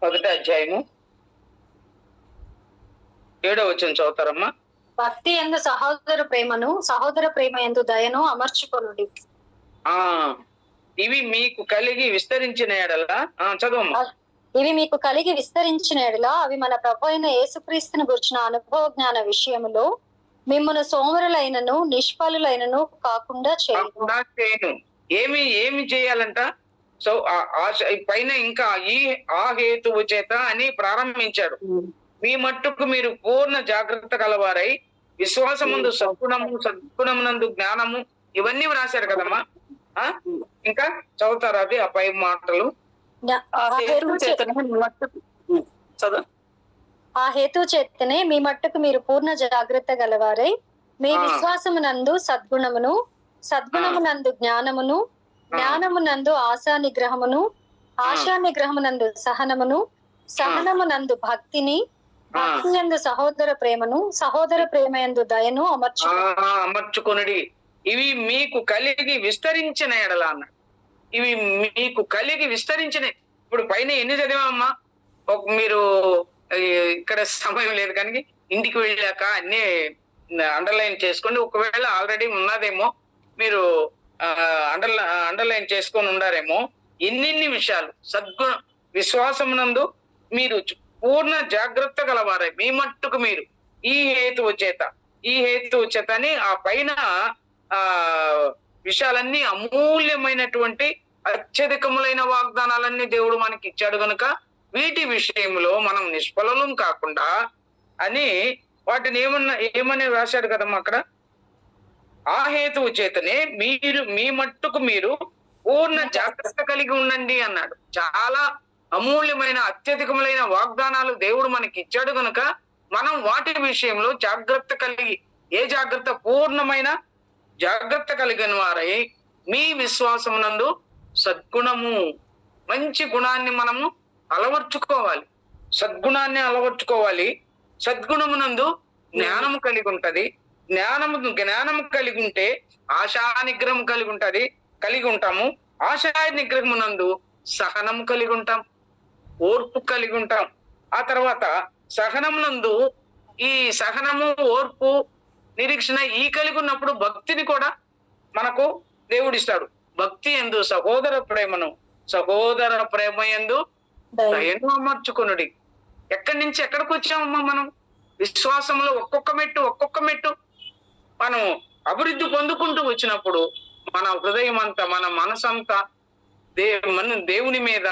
మొదటి అధ్యాయము 7వ వచనం చదువుతారమ్మా. భక్తి యందు సహోదర ప్రేమను, సహోదర ప్రేమ యందు దయను అమర్చుకొనుడి. ఇవి మీకు కలిగి విస్తరించిన ఎడల చదువమ్మా. ఇవి మీకు కలిగి విస్తరించిన ఎడల అవి మన ప్రభు అయిన యేసుక్రీస్తుని గురించిన అనుభవ జ్ఞాన విషయములో మిమ్మల్ని సోమరులైనను నిష్ఫలులైనను కాకుండా చేయను. ఏమి చేయాలంట? సో పైన ఇంకా ఆ హేతువు చేత అని ప్రారంభించాడు. మీ మట్టుకు మీరు పూర్ణ జాగ్రత్త కలవారై విశ్వాసముందు సద్గుణమునందు జ్ఞానము, ఇవన్నీ రాశారు కదమ్మా. ఇంకా చదువుతారు అది ఆ పై మాటలు. ఆ హేతు చేతనే మీ మట్టుకు మీరు పూర్ణ జాగ్రత్త గలవారై మీ విశ్వాసమునందు సద్గుణమును, సద్గుణమునందు జ్ఞానమును, జ్ఞానమునందు ఆశా నిగ్రహమును, ఆశా నిగ్రహమునందు సహనమును, సహనమునందు భక్తిని, భక్తి యందు సహోదర ప్రేమను, సహోదర ప్రేమ యందు దయను అమర్చుకొనుడి. ఇవి మీకు కలిగి విస్తరించిన ఎడల అన్నాడు. ఇవి మీకు కలిగి విస్తరించిన. ఇప్పుడు పైన ఎన్ని చదివామమ్మా? మీరు ఇక్కడ సమయం లేదు కానీ ఇంటికి వెళ్ళాక అన్ని అండర్లైన్ చేసుకోండి. ఒకవేళ ఆల్రెడీ ఉన్నదేమో మీరు అండర్లైన్ చేసుకొని ఉండారేమో. ఎన్నెన్ని విషయాలు. విశ్వాసమునందు మీరు పూర్ణ జాగ్రత్త గలవారే మీ మట్టుకు మీరు ఈ హేతువు చేత అని ఆ పైన విషయాలన్నీ అమూల్యమైనటువంటి అత్యధికములైన వాగ్దానాలన్నీ దేవుడు మనకి ఇచ్చాడు గనుక వీటి విషయంలో మనం నిష్ఫలం కాకుండా అని వాటిని ఏమని రాశాడు కదమ్మా అక్కడ. ఆ హేతువు చేతనే మీరు మీ మట్టుకు మీరు పూర్ణ జాగ్రత్త కలిగి ఉండండి అన్నాడు. చాలా అమూల్యమైన అత్యధికములైన వాగ్దానాలు దేవుడు మనకి ఇచ్చాడు గనుక మనం వాటి విషయంలో జాగ్రత్త కలిగి, ఏ జాగ్రత్త? పూర్ణమైన జాగ్రత్త కలిగిన వారై మీ విశ్వాసమునందు సద్గుణము, మంచి గుణాన్ని మనము అలవర్చుకోవాలి. సద్గుణాన్ని అలవర్చుకోవాలి. సద్గుణమునందు జ్ఞానము కలిగి ఉంటది. జ్ఞానము కలిగి ఉంటే ఆశా నిగ్రహం కలిగి ఉంటాము. ఆశా నిగ్రహమునందు సహనము కలిగి ఉంటాం, ఓర్పు కలిగి ఉంటాం. ఆ తర్వాత సహనమునందు ఈ సహనము, ఓర్పు, నిరీక్షణ ఈ కలిగి ఉన్నప్పుడు భక్తిని కూడా మనకు దేవుడిస్తాడు. భక్తి యందు సహోదర ప్రేమ యందు దయను అమర్చుకొనుడి. ఎక్కడి నుంచి ఎక్కడికి వచ్చామమ్మా మనం? విశ్వాసంలో ఒక్కొక్క మెట్టు మనం అభివృద్ధి పొందుకుంటూ వచ్చినప్పుడు మన హృదయం అంతా, మన మనసంతా దేవుని మీద,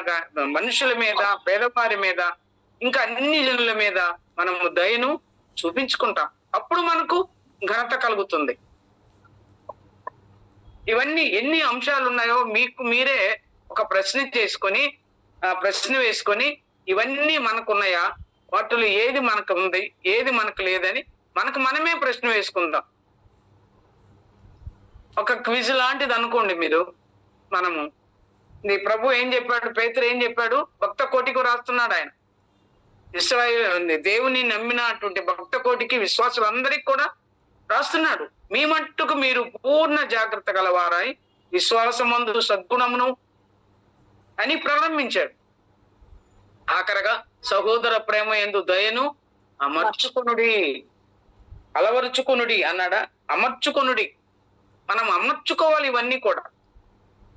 మనుషుల మీద, పేదవారి మీద, ఇంకా అన్ని జనుల మీద మనము దయను చూపించుకుంటాం. అప్పుడు మనకు ఘనత కలుగుతుంది. ఇవన్నీ ఎన్ని అంశాలు ఉన్నాయో మీకు మీరే ఒక ప్రశ్న వేసుకొని ఇవన్నీ మనకున్నాయా, వాటిలో ఏది మనకు ఉంది, ఏది మనకు లేదని మనమే ప్రశ్న వేసుకుందాం. ఒక క్విజ్ లాంటిది అనుకోండి మీరు. మనము ప్రభు ఏం చెప్పాడు, పేతురు ఏం చెప్పాడు? భక్త కోటికి రాస్తున్నాడు ఆయన. దేవుని నమ్మినటువంటి భక్త కోటికి, విశ్వాసులందరికీ కూడా రాస్తున్నాడు. మీ మట్టుకు మీరు పూర్ణ జాగ్రత్త గలవారై విశ్వాసమందు సద్గుణమును అని ప్రారంభించాడు. ఆఖరగా సహోదర ప్రేమ యందు దయను అలవరుచుకొనుడి అన్నాడా? అమర్చుకొనుడి. మనం అమర్చుకోవాలి. ఇవన్నీ కూడా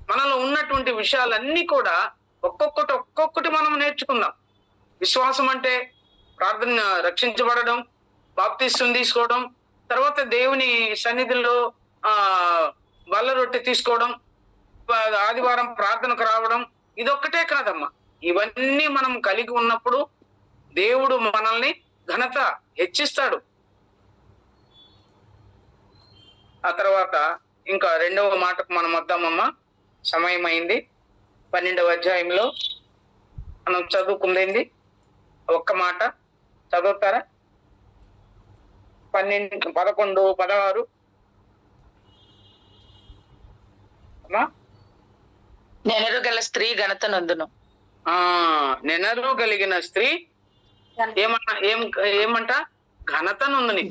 మనలో ఉన్నటువంటి విషయాలన్నీ కూడా ఒక్కొక్కటి మనం నేర్చుకుందాం. విశ్వాసం అంటే ప్రార్థన, రక్షించబడడం, బాప్తిస్మం తీసుకోవడం, తర్వాత దేవుని సన్నిధిలో బల్ల రొట్టె తీసుకోవడం, ఆదివారం ప్రార్థనకు రావడం, ఇదొక్కటే కాదమ్మా. ఇవన్నీ మనం కలిగి ఉన్నప్పుడు దేవుడు మనల్ని ఘనత హెచ్చిస్తాడు. ఆ తర్వాత ఇంకా 2వ మాటకు మనం వద్దామమ్మా. సమయం అయింది. 12వ అధ్యాయంలో మనం చదువుకుంది ఒక్క మాట చదువుతారా? 12, 11, 16 నెనరు గల స్త్రీ ఘనత నందును. నెనరు కలిగిన స్త్రీ ఏమంట? ఘనత నుందుని.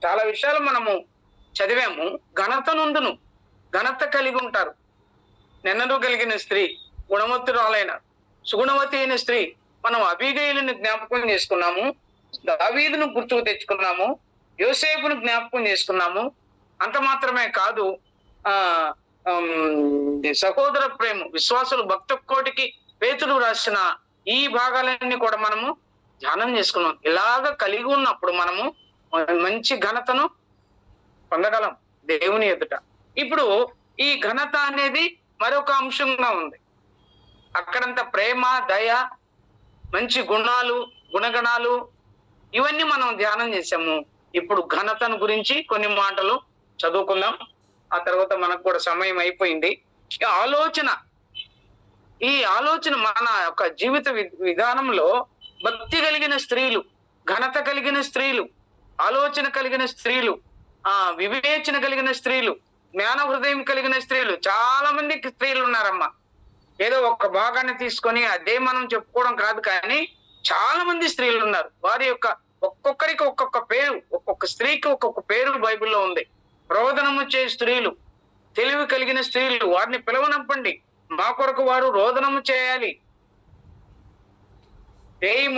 చాలా విషయాలు మనము చదివాము. ఘనత నుండును, ఘనత కలిగి ఉంటారు. నెనరు కలిగిన స్త్రీ, గుణవంతురాలైన సుగుణవతి అయిన స్త్రీ. మనం అబీగయిలుని జ్ఞాపకం చేసుకున్నాము, దావీదును గుర్తుకు తెచ్చుకున్నాము, యోసేపును జ్ఞాపకం చేసుకున్నాము. అంత మాత్రమే కాదు, సహోదర ప్రేమ, విశ్వాసులు భక్త కోటికి పేతురు రాసిన ఈ భాగాలన్నీ కూడా మనము ధ్యానం చేసుకున్నాం. ఇలాగ కలిగి ఉన్నప్పుడు మనము మంచి ఘనతను పొందగలం దేవుని ఎదుట. ఇప్పుడు ఈ ఘనత అనేది మరొక అంశంగా ఉంది. అక్కడంతా ప్రేమ, దయ, మంచి గుణాలు, గుణగణాలు ఇవన్నీ మనం ధ్యానం చేసాము. ఇప్పుడు ఘనతను గురించి కొన్ని మాటలు చదువుకుందాం. ఆ తర్వాత మనకు కూడా సమయం అయిపోయింది. ఈ ఆలోచన మన యొక్క జీవిత విధానంలో భక్తి కలిగిన స్త్రీలు, ఘనత కలిగిన స్త్రీలు, ఆలోచన కలిగిన స్త్రీలు, వివేచన కలిగిన స్త్రీలు, జ్ఞాన హృదయం కలిగిన స్త్రీలు, చాలా మంది స్త్రీలు ఉన్నారమ్మా. ఏదో ఒక్క భాగాన్ని తీసుకొని అదే మనం చెప్పుకోవడం కాదు, కానీ చాలా మంది స్త్రీలు ఉన్నారు. వారి యొక్క ఒక్కొక్కరికి ఒక్కొక్క పేరు, ఒక్కొక్క స్త్రీకి ఒక్కొక్క పేరు బైబిల్లో ఉంది. రోదనము చే స్త్రీలు, తెలివి కలిగిన స్త్రీలు, వారిని పిలవనంపండి. మా కొరకు వారు రోదనము చేయాలి.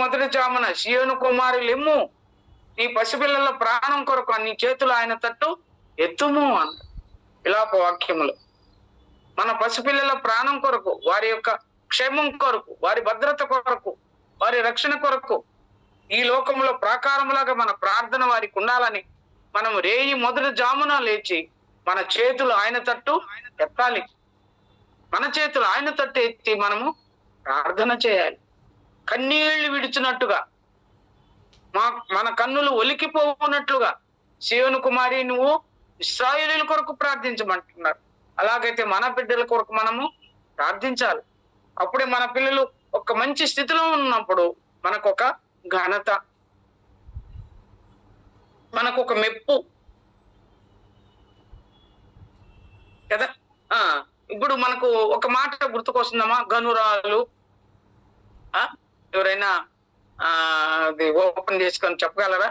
మొదటి జామున సియోను కుమారి లెమ్ము, నీ పసిపిల్లల ప్రాణం కొరకు నీ చేతులు ఆయన తట్టు ఎత్తుము అన్న విలాప వాక్యములు. మన పసిపిల్లల ప్రాణం కొరకు, వారి యొక్క క్షేమం కొరకు, వారి భద్రత కొరకు, వారి రక్షణ కొరకు ఈ లోకంలో ప్రాకారములాగా మన ప్రార్థన వారికి ఉండాలని మనం మొదటి జామున లేచి మన చేతులు ఆయన తట్టు ఎత్తాలి. మన చేతులు ఆయన తట్టు ఎత్తి మనము ప్రార్థన చేయాలి. కన్నీళ్లు విడిచినట్టుగా, మన కన్నులు ఒలికిపోనట్లుగా సియోను కుమారి నువ్వు ఇశ్రాయేలీయుల కొరకు ప్రార్థించమంటున్నారు. అలాగైతే మన బిడ్డల కొరకు మనము ప్రార్థించాలి. అప్పుడే మన పిల్లలు ఒక మంచి స్థితిలో ఉన్నప్పుడు మనకు ఒక ఘనత, మనకు ఒక మెప్పు కదా. ఇప్పుడు మనకు ఒక మాట గుర్తుకొస్తుందమ్మా, గనురాలు. ఎవరైనా అది ఓపెన్ చేసుకొని చెప్పగలరా?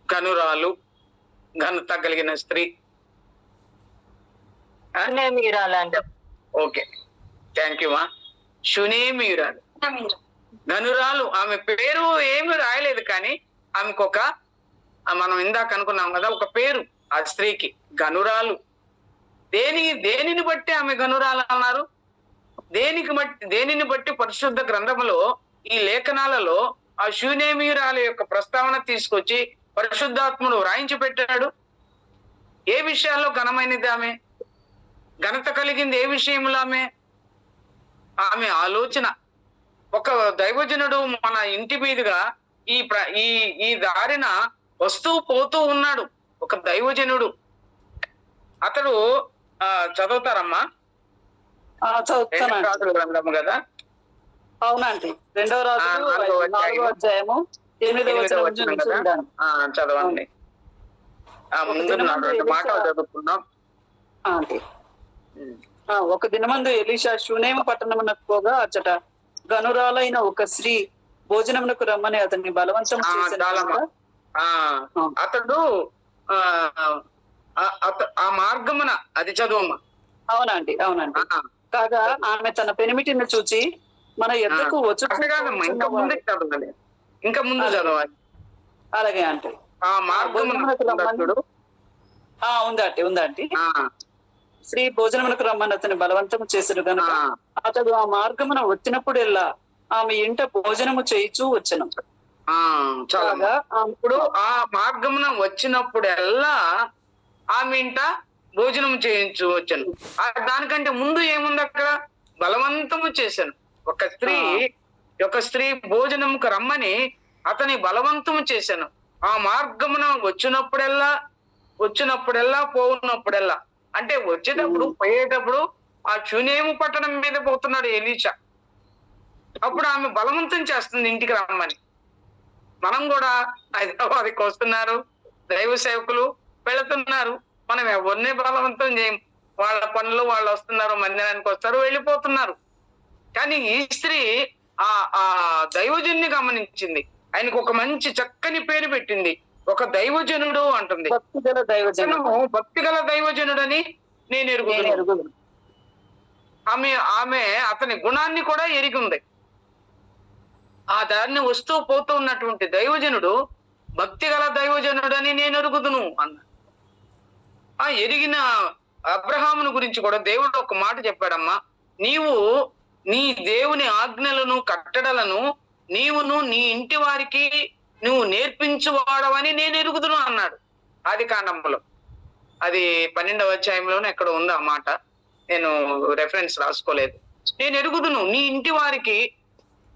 గనురాలు, ఘనత కలిగిన స్త్రీ. ఓకే, థ్యాంక్ యూ మా. షునేమీయురాలు, గనురాలు. ఆమె పేరు ఏమి రాయలేదు, కానీ ఆమెకు ఒక, మనం ఇందాక అనుకున్నాం కదా, ఒక పేరు ఆ స్త్రీకి, గనురాలు. దేనిని బట్టి ఆమె గనురాలు అన్నారు? దేనిని బట్టి పరిశుద్ధ గ్రంథములో, ఈ లేఖనాలలో ఆ షూనేమీయురాలు యొక్క ప్రస్తావన తీసుకొచ్చి పరిశుద్ధాత్ముడు వ్రాయించి పెట్టాడు? ఏ విషయాల్లో ఘనమైనది ఆమె? ఘనత కలిగింది ఏ విషయంలో? ఆమె ఆలోచన. ఒక దైవజనుడు మన ఇంటి మీదుగా ఈ దారిన వస్తూ పోతూ ఉన్నాడు, ఒక దైవజనుడు. అతడు చదువుతారమ్మా? గ్రంథము కదా. అవునండి, 2వ రాజులు 4వ అధ్యాయము 8వ వచనం చదవండి. ముందు 2 మాటలు చదువుకున్నాం. ఒక దినమందు ఎలీషా షూనేము పట్టణమునకు పోగా అచ్చట గనురాలైన ఒక స్త్రీ భోజనమునకు రమ్మని అతన్ని బలవంతం చేశాడు. అతడు ఆ మార్గమున, అది చదువమ్మా. అవునండి. కాగా ఆమె తన పెనిమిటిని చూచి మన ఎద్దకు వచ్చు. ఇంకా ముందు చదవాలి. అలాగే అంటే ఆ మార్గమున ఉందండి. స్త్రీ భోజనమునకు రమ్మని అతని బలవంతం చేశాడు కనుక అతడు ఆ మార్గమున వచ్చినప్పుడెల్లా ఆమె ఇంట భోజనము చేయిచూ వచ్చను. ఇప్పుడు ఆ మార్గమున వచ్చినప్పుడెల్లా ఆమె ఇంట భోజనం చేయించు వచ్చాను. దానికంటే ముందు ఏముంది అక్కడ? బలవంతము చేశాను. ఒక స్త్రీ భోజనంకు రమ్మని అతని బలవంతము చేశాను. ఆ మార్గమున వచ్చినప్పుడెల్లా పోవున్నప్పుడెల్లా, అంటే వచ్చేటప్పుడు పోయేటప్పుడు ఆ షూనేము పట్టణం మీద పోతున్నాడు ఎలీషా. అప్పుడు ఆమె బలవంతం చేస్తుంది ఇంటికి రమ్మని. మనం కూడా హైదరాబాద్కి వస్తున్నారు, దైవ సేవకులు వెళుతున్నారు, మనం ఎవరిని బలవంతం చేయం. వాళ్ళ పనులు వాళ్ళు వస్తున్నారు, మందిరానికి వస్తారు, వెళ్ళిపోతున్నారు. కానీ ఈ స్త్రీ ఆ దైవజనుని గమనించింది. ఆయనకు ఒక మంచి చక్కని పేరు పెట్టింది, ఒక దైవజనుడు అంటుంది. భక్తిగల దైవజనుడని నేను ఎరుగుదును. ఆమె అతని గుణాన్ని కూడా ఎరిగింది. ఆ దారిని వస్తూ పోతూ ఉన్నటువంటి దైవజనుడు భక్తిగల దైవజనుడని నేను ఎరుగుదును అన్న. ఎరిగిన అబ్రహామును గురించి కూడా దేవుడు ఒక మాట చెప్పాడమ్మా, నీవు నీ దేవుని ఆజ్ఞలను కట్టడలను నీవును నీ ఇంటి వారికి నువ్వు నేర్పించువాడవని నేను ఎరుగుదును అన్నాడు. ఆది కాండంలో, అది 12వ అధ్యాయంలోనే ఎక్కడ ఉంది ఆ మాట, నేను రెఫరెన్స్ రాసుకోలేదు. నేను ఎరుగుదును నీ ఇంటి వారికి,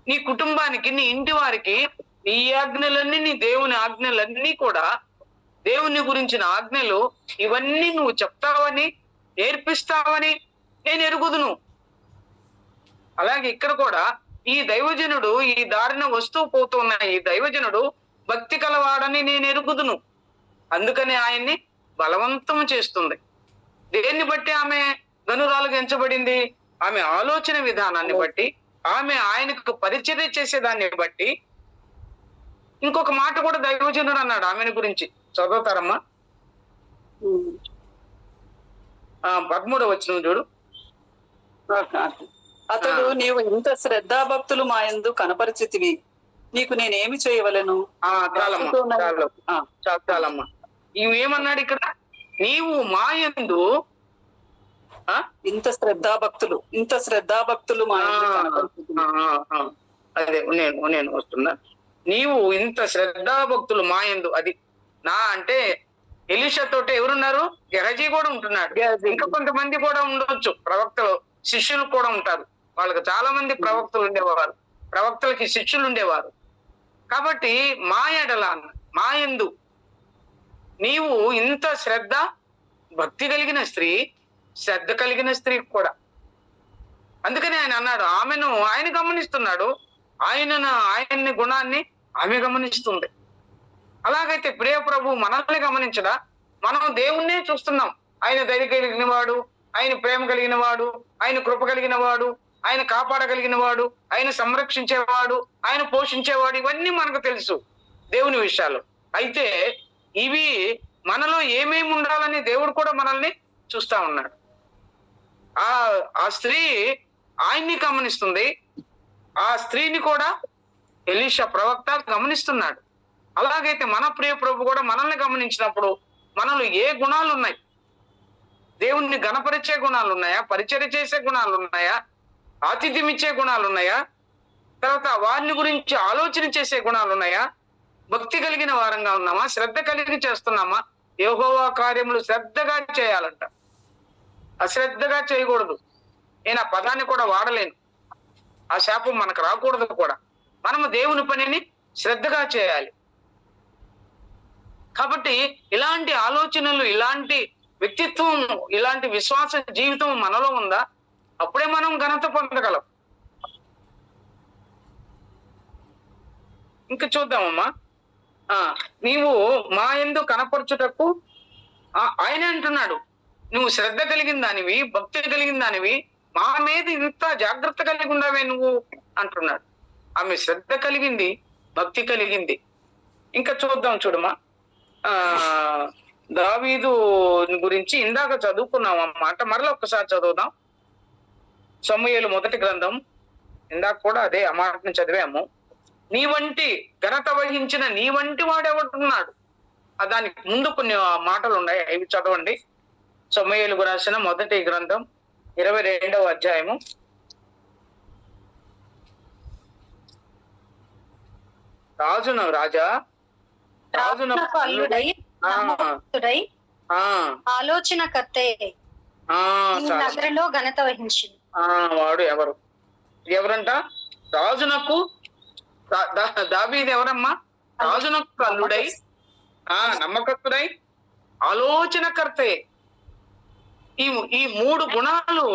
నీ కుటుంబానికి, నీ ఇంటి వారికి ఈ ఆజ్ఞలన్నీ, నీ దేవుని ఆజ్ఞలన్నీ కూడా, దేవుని గురించిన ఆజ్ఞలు ఇవన్నీ నువ్వు చెప్తావని, నేర్పిస్తావని నేను ఎరుగుదును. అలాగే ఇక్కడ కూడా ఈ దైవజనుడు ఈ దారిన వస్తూ పోతున్న ఈ దైవజనుడు భక్తి కలవాడని నేను ఎరుగుదును, అందుకని ఆయన్ని బలవంతం చేస్తుంది. దేన్ని బట్టి ఆమె గనురాలుగా ఎంచబడింది? ఆమె ఆలోచన విధానాన్ని బట్టి, ఆమె ఆయనకు పరిచర్య చేసేదాన్ని బట్టి. ఇంకొక మాట కూడా దైవజనుడు అన్నాడు ఆమెను గురించి, చదువుతారమ్మా? 13వ వచనం చూడు. అతడు, నీవు ఇంత శ్రద్ధాభక్తులు మా యందు కనపరిచితివి, నీకు నేనేమి చేయవలెను? చాలమ్మా. ఇవేమన్నాడు ఇక్కడ? నీవు మా యందు ఇంత శ్రద్ధాభక్తులు మా యందు కనపరిచితివి. అదే నేను వస్తున్నా. నీవు ఇంత శ్రద్ధాభక్తులు మా యందు, అది నా అంటే ఎలీషా తోటి ఎవరున్నారు? గెహజీ కూడా ఉంటున్నాడు. ఇంకా కొంతమంది కూడా ఉండొచ్చు, ప్రవక్తలు శిష్యులు కూడా ఉంటారు. వాళ్ళకి చాలా మంది ప్రవక్తలు ఉండేవారు, ప్రవక్తలకి శిష్యులు ఉండేవారు. కాబట్టి మా ఎడల, మా యందు నీవు ఇంత శ్రద్ధ, భక్తి కలిగిన స్త్రీ, శ్రద్ధ కలిగిన స్త్రీ కూడా. అందుకని ఆయన అన్నాడు, ఆమెను ఆయన గమనిస్తున్నాడు, ఆయన్ని గుణాన్ని ఆమె గమనిస్తుంది. అలాగైతే ప్రియ ప్రభు మనల్ని గమనించడా? మనం దేవుణ్ణే చూస్తున్నాం. ఆయన దయ కలిగిన వాడు, ఆయన ప్రేమ కలిగిన వాడు, ఆయన కృప కలిగిన వాడు, ఆయన కాపాడగలిగిన వాడు, ఆయన సంరక్షించేవాడు, ఆయన పోషించేవాడు, ఇవన్నీ మనకు తెలుసు దేవుని విషయాలు. అయితే ఇవి మనలో ఏమేమి ఉండాలని దేవుడు కూడా మనల్ని చూస్తా ఉన్నాడు. ఆ స్త్రీ ఆయన్ని గమనిస్తుంది, ఆ స్త్రీని కూడా ఎలీషా ప్రవక్త గమనిస్తున్నాడు. అలాగైతే మన ప్రియ ప్రభు కూడా మనల్ని గమనించినప్పుడు మనలో ఏ గుణాలు ఉన్నాయి? దేవుణ్ణి గణపరిచే గుణాలు ఉన్నాయా? పరిచర్య చేసే గుణాలు ఉన్నాయా? ఆతిథ్యం ఇచ్చే గుణాలు ఉన్నాయా? తర్వాత వారిని గురించి ఆలోచన చేసే గుణాలు ఉన్నాయా? భక్తి కలిగిన వారంగా ఉన్నామా? శ్రద్ధ కలిగి చేస్తున్నామా? యెహోవా కార్యములు శ్రద్ధగా చేయాలంట, అశ్రద్ధగా చేయకూడదు. నేను ఆ పదాన్ని కూడా వాడలేను, ఆ శాపం మనకు రాకూడదు కూడా. మనము దేవుని పనిని శ్రద్ధగా చేయాలి. కాబట్టి ఇలాంటి ఆలోచనలు, ఇలాంటి వ్యక్తిత్వం, ఇలాంటి విశ్వాస జీవితం మనలో ఉందా? అప్పుడే మనం ఘనత పొందగలం. ఇంకా చూద్దామమ్మా. నీవు మా యందు కనపరచుటకు, ఆయనే అంటున్నాడు, నువ్వు శ్రద్ధ కలిగిన దానివి, భక్తి కలిగిన దానివి, మా మీద ఇంత జాగ్రత్త కలిగి ఉండవే నువ్వు అంటున్నాడు. ఆమె శ్రద్ధ కలిగింది, భక్తి కలిగింది. ఇంకా చూద్దాం చూడమ్మా. దావీదు గురించి ఇందాక చదువుకున్నాం అన్నమాట, మరలా ఒక్కసారి చదువుదాం. సమూయేలు మొదటి గ్రంథం, ఇందాక కూడా అదే ఆ మాటను చదివాము. నీ వంటి ఘనత వహించిన నీ వంటి వాడెవడున్నాడు? దానికి ముందు కొన్ని మాటలు ఉన్నాయి, అవి చదవండి. సమూయేలు రాసిన మొదటి గ్రంథం 22వ అధ్యాయము. ఆలోచనకర్తే నగరంలో ఘనత వహించింది. వాడు ఎవరంట? రాజునకు, దావీదు ఎవరమ్మా? రాజునకు అల్లుడై, నమ్మకస్తుడై, ఆలోచనకర్తే. ఈ 3 గుణాలు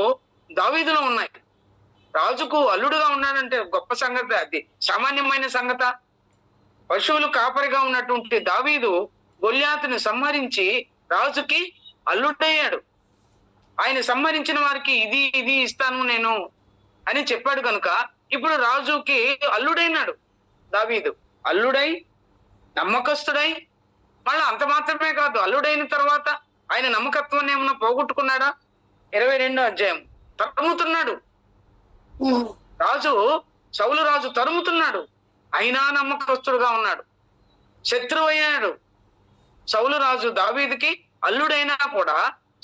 దావీదులో ఉన్నాయి. రాజుకు అల్లుడుగా ఉన్నాడంటే గొప్ప సంగతి, అది సామాన్యమైన సంగత. పశువులు కాపరిగా ఉన్నటువంటి దావీదు గొల్యాతుని సంహరించి రాజుకి అల్లుడయ్యాడు. ఆయన సంహరించిన వారికి ఇది ఇస్తాను నేను అని చెప్పాడు కనుక ఇప్పుడు రాజుకి అల్లుడైనాడు దావీదు. అల్లుడై, నమ్మకస్తుడై, మళ్ళీ అంత మాత్రమే కాదు, అల్లుడైన తర్వాత ఆయన నమ్మకత్వాన్ని ఏమన్నా పోగొట్టుకున్నాడా? 22వ అధ్యాయం. తరుముతున్నాడు రాజు, సౌలు రాజు తరుముతున్నాడు, అయినా నమ్మకస్తుడుగా ఉన్నాడు. శత్రువు అయ్యాడు. సౌలు రాజు దావీదుకి అల్లుడైనా కూడా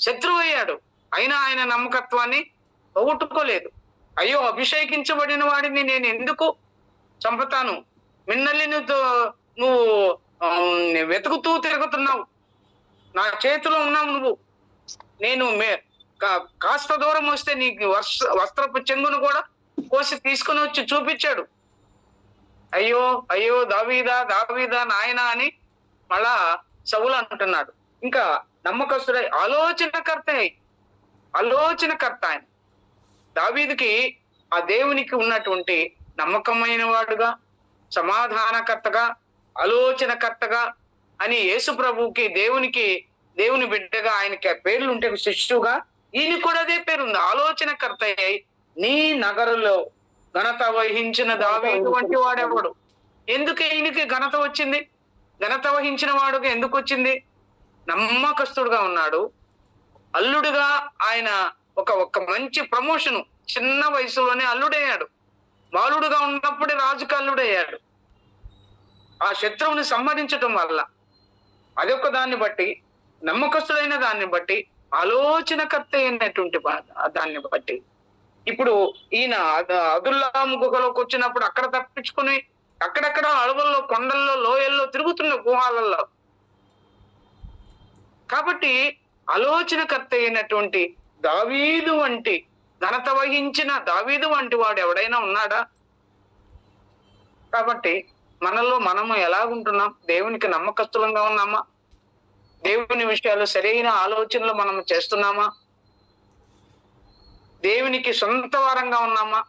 శత్రువు అయ్యాడు, అయినా ఆయన నమ్మకత్వాన్ని పోగొట్టుకోలేదు. అయ్యో, అభిషేకించబడిన వాడిని నేను ఎందుకు చంపుతాను? మిన్నల్ని నువ్వు వెతుకుతూ తిరుగుతున్నావు, నా చేతిలో ఉన్నావు నువ్వు. నేను కాస్త దూరం వస్తే నీకు వస్త్రపు చెంగును కూడా కోసి తీసుకుని వచ్చి చూపించాడు. అయ్యో అయ్యో దావీదా దావీదా నాయనా అని మళ్ళా సౌలు అంటున్నాడు. ఇంకా నమ్మకస్తుడై, ఆలోచనకర్త ఆయన. దావీదుకి ఆ దేవునికి ఉన్నటువంటి నమ్మకమైన వాడుగా, సమాధానకర్తగా, ఆలోచనకర్తగా అని యేసు ప్రభువుకి, దేవుని బిడ్డగా ఆయనకి పేర్లు ఉంటే శిష్యుగా ఈయన కూడా అదే పేరు ఉంది. ఆలోచనకర్త అయి నీ నగరులో ఘనత వహించిన దావీదు వంటి వాడెవడు? ఎందుకు ఈయనకి ఘనత వచ్చింది? ఘనత వహించిన వాడుగా ఎందుకు వచ్చింది? నమ్మకస్తుడుగా ఉన్నాడు. అల్లుడుగా ఆయన ఒక మంచి ప్రమోషన్, చిన్న వయసులోనే అల్లుడయ్యాడు. బాలుడుగా ఉన్నప్పుడే రాజుకు అల్లుడయ్యాడు. ఆ శత్రువుని సంహరించటం వల్ల అదొక దాన్ని బట్టి, నమ్మకస్తుడైన దాన్ని బట్టి, ఆలోచనకర్త అయినటువంటి దాన్ని బట్టి. ఇప్పుడు ఈయన అదుల్లాము గుహలోకి వచ్చినప్పుడు అక్కడ తప్పించుకుని అక్కడక్కడ అడవుల్లో, కొండల్లో, లోయల్లో తిరుగుతున్న గుహాలలో. కాబట్టి ఆలోచనకర్త అయినటువంటి దావీదు వంటి ఘనత వహించిన దావీదు వంటి వాడు ఎవడైనా ఉన్నాడా? కాబట్టి మనలో మనము ఎలాగుంటున్నాం? దేవునికి నమ్మకస్తులంగా ఉన్నామా? దేవుని విషయాలు సరైన ఆలోచనలు మనము చేస్తున్నామా? దేవునికి సొంత వారంగా ఉన్నామా?